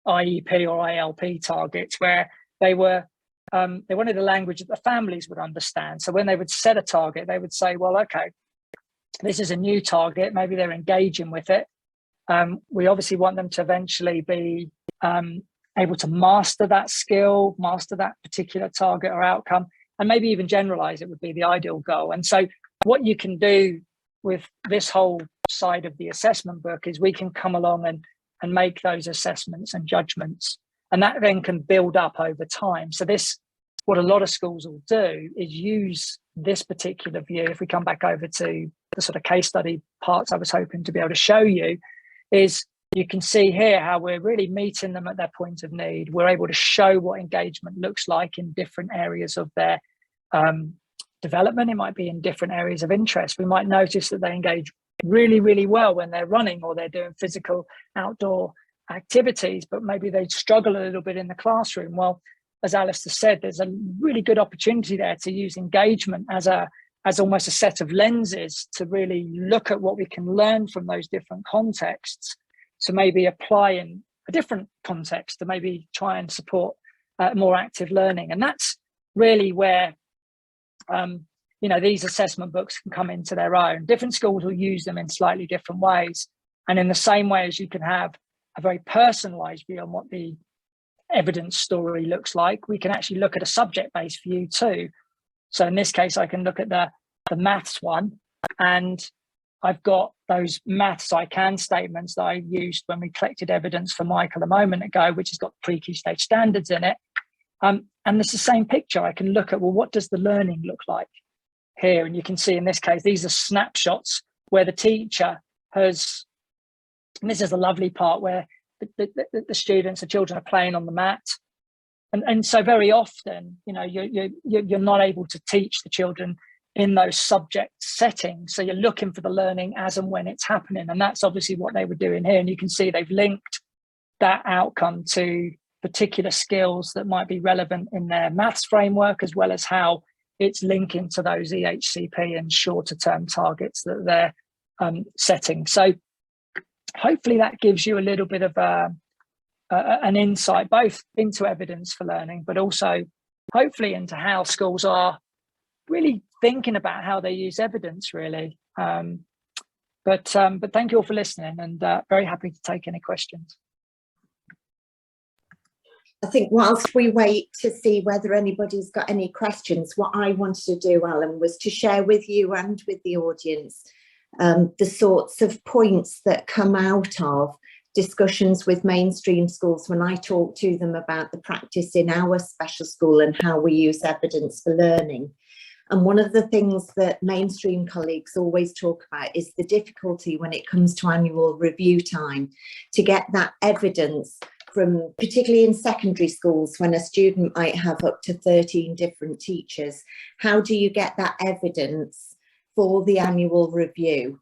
IEP or ILP targets, where they wanted a language that the families would understand. So when they would set a target, they would say, well, okay, this is a new target. Maybe they're engaging with it. We obviously want them to eventually be able to master that skill, master that particular target or outcome, and maybe even generalize it would be the ideal goal. And so what you can do with this whole side of the assessment book is we can come along and make those assessments and judgments, and that then can build up over time. So this, what a lot of schools will do is use this particular view. If we come back over to the sort of case study parts I was hoping to be able to show you, is you can see here how we're really meeting them at their point of need. We're able to show what engagement looks like in different areas of their development. It might be in different areas of interest. We might notice that they engage really, really well when they're running or they're doing physical outdoor activities, but maybe they struggle a little bit in the classroom. Well, as Alistair said, there's a really good opportunity there to use engagement as almost a set of lenses to really look at what we can learn from those different contexts to maybe apply in a different context to maybe try and support more active learning. And that's really where these assessment books can come into their own. Different schools will use them in slightly different ways. And in the same way as you can have a very personalized view on what the evidence story looks like, we can actually look at a subject-based view too. So in this case, I can look at the maths one, and I've got those maths I can statements that I used when we collected evidence for Michael a moment ago, which has got pre-key stage standards in it. And it's the same picture. I can look at, well, what does the learning look like here? And you can see in this case, these are snapshots where the teacher has, and this is the lovely part where the students, the children are playing on the mat. And so very often, you're not able to teach the children in those subject settings. So you're looking for the learning as and when it's happening. And that's obviously what they were doing here. And you can see they've linked that outcome to particular skills that might be relevant in their maths framework, as well as how it's linking to those EHCP and shorter term targets that they're setting. So hopefully that gives you a little bit of an insight both into evidence for learning, but also hopefully into how schools are really thinking about how they use evidence, really. But thank you all for listening, and very happy to take any questions. I think whilst we wait to see whether anybody's got any questions, what I wanted to do, Alan, was to share with you and with the audience the sorts of points that come out of discussions with mainstream schools when I talk to them about the practice in our special school and how we use evidence for learning. And one of the things that mainstream colleagues always talk about is the difficulty when it comes to annual review time to get that evidence from, particularly in secondary schools, when a student might have up to 13 different teachers. How do you get that evidence for the annual review,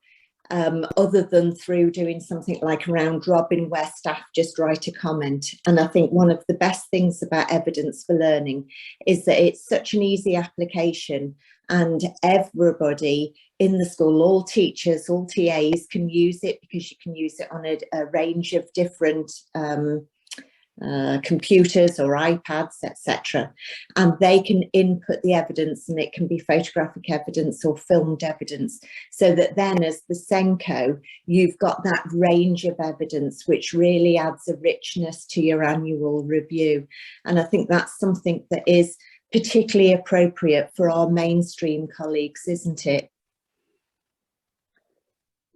other than through doing something like a round robin where staff just write a comment? And I think one of the best things about evidence for learning is that it's such an easy application, and everybody in the school, all teachers, all TAs can use it, because you can use it on a range of different computers or iPads, etc. And they can input the evidence, and it can be photographic evidence or filmed evidence, so that then as the Senko, you've got that range of evidence, which really adds a richness to your annual review. And I think that's something that is particularly appropriate for our mainstream colleagues, isn't it?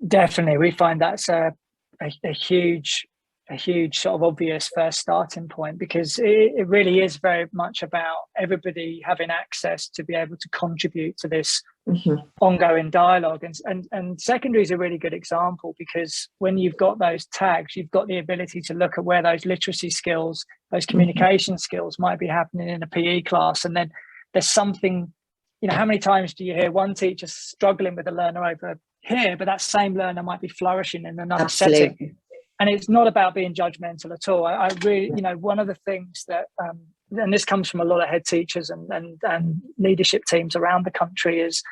Definitely, we find that's a huge sort of obvious first starting point, because it really is very much about everybody having access to be able to contribute to this ongoing dialogue. And secondary is a really good example, because when you've got those tags, you've got the ability to look at where those literacy skills, those communication skills might be happening in a PE class. And then there's something, you know, how many times do you hear one teacher struggling with a learner over here, but that same learner might be flourishing in another setting? And it's not about being judgmental at all. I really, you know, one of the things that, and this comes from a lot of head teachers and leadership teams around the country, is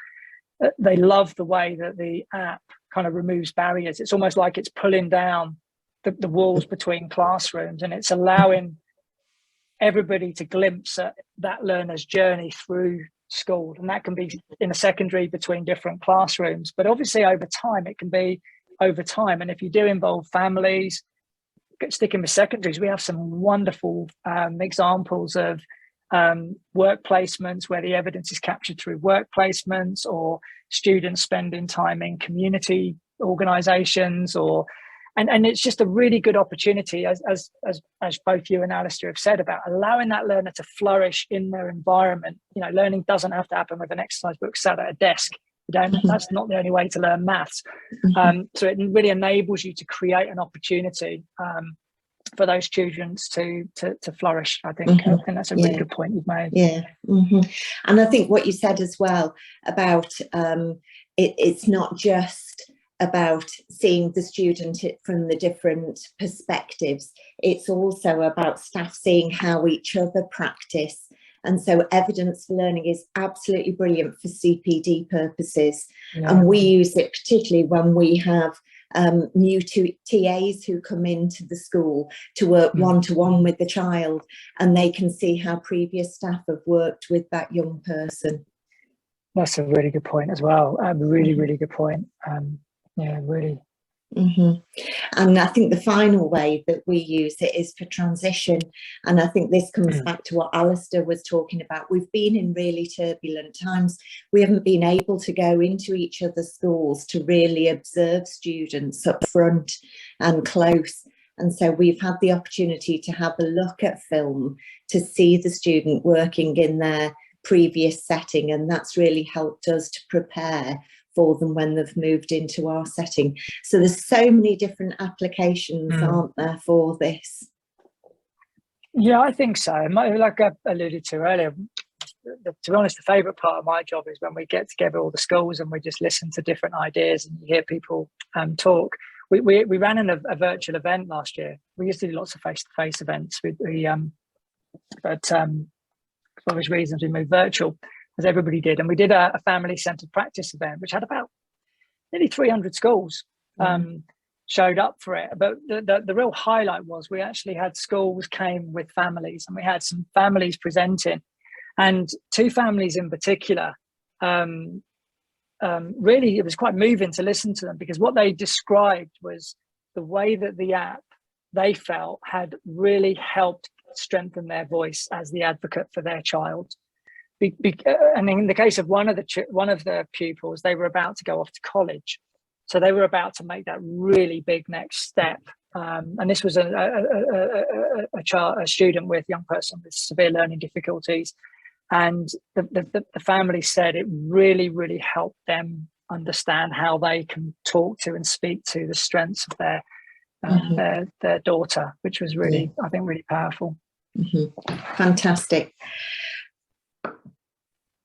that they love the way that the app kind of removes barriers. It's almost like it's pulling down the walls between classrooms, and it's allowing everybody to glimpse at that learner's journey through school. And that can be in a secondary between different classrooms, but obviously over time, it can be over time. And if you do involve families, sticking with secondaries, we have some wonderful examples of work placements where the evidence is captured through work placements, or students spending time in community organisations, and it's just a really good opportunity, as both you and Alistair have said, about allowing that learner to flourish in their environment. You know, learning doesn't have to happen with an exercise book sat at a desk. That's not the only way to learn maths. So it really enables you to create an opportunity for those students to flourish. I think that's a really good point you've made. Yeah, and I think what you said as well about it's not just about seeing the student from the different perspectives. It's also about staff seeing how each other practice. And so evidence for learning is absolutely brilliant for CPD purposes. Yeah. And we use it particularly when we have new TAs who come into the school to work one-to-one with the child, and they can see how previous staff have worked with that young person. That's a really good point as well. A really, really good point. Yeah, really. And I think the final way that we use it is for transition. And I think this comes back to what Alistair was talking about. We've been in really turbulent times. We haven't been able to go into each other's schools to really observe students up front and close. And so we've had the opportunity to have a look at film to see the student working in their previous setting. And that's really helped us to prepare for them when they've moved into our setting. So there's so many different applications, aren't there, for this? Yeah, I think so. Like I alluded to earlier, to be honest, the favourite part of my job is when we get together all the schools and we just listen to different ideas and you hear people talk. We ran a virtual event last year. We used to do lots of face-to-face events. But for obvious reasons, we moved virtual, as everybody did. And we did a family-centred practice event, which had about nearly 300 schools showed up for it. But the real highlight was we actually had schools came with families, and we had some families presenting. And two families in particular, really, it was quite moving to listen to them, because what they described was the way that the app, they felt, had really helped strengthen their voice as the advocate for their child. And in the case of one of the pupils, they were about to go off to college, so they were about to make that really big next step. And this was a young person with severe learning difficulties. And the family said it really, really helped them understand how they can talk to and speak to the strengths of their daughter, which was really, I think, really powerful. Fantastic.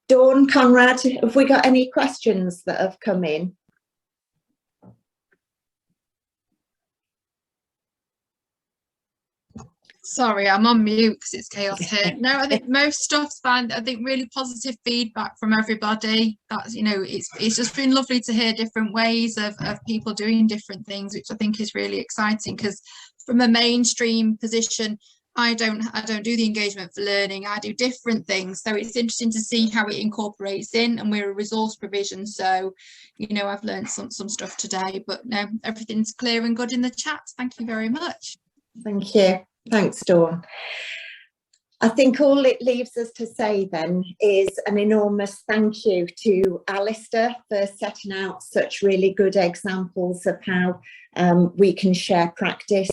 Dawn, Conrad, have we got any questions that have come in? Sorry, I'm on mute because it's chaos here. No, I think most stuff's fine. I think really positive feedback from everybody. That's, you know, it's just been lovely to hear different ways of people doing different things, which I think is really exciting, because from a mainstream position, I don't do the engagement for learning. I do different things. So it's interesting to see how it incorporates in, and we're a resource provision. So, you know, I've learned some stuff today, but no, everything's clear and good in the chat. Thank you very much. Thank you. Thanks, Dawn. I think all it leaves us to say then is an enormous thank you to Alistair for setting out such really good examples of how we can share practice,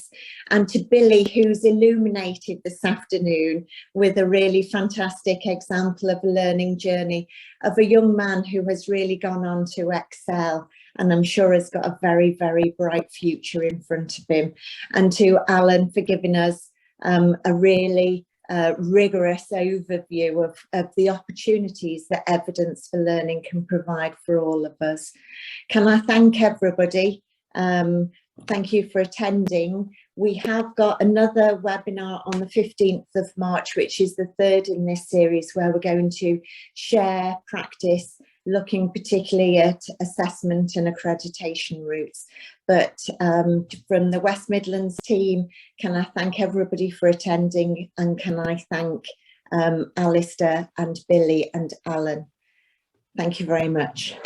and to Billy, who's illuminated this afternoon with a really fantastic example of a learning journey of a young man who has really gone on to excel, and I'm sure has got a very, very bright future in front of him. And to Alan for giving us a really rigorous overview of the opportunities that evidence for learning can provide for all of us. Can I thank everybody? Thank you for attending. We have got another webinar on the 15th of March, which is the third in this series, where we're going to share practice, looking particularly at assessment and accreditation routes. But from the West Midlands team, can I thank everybody for attending, and can I thank Alistair and Billy and Alan. Thank you very much.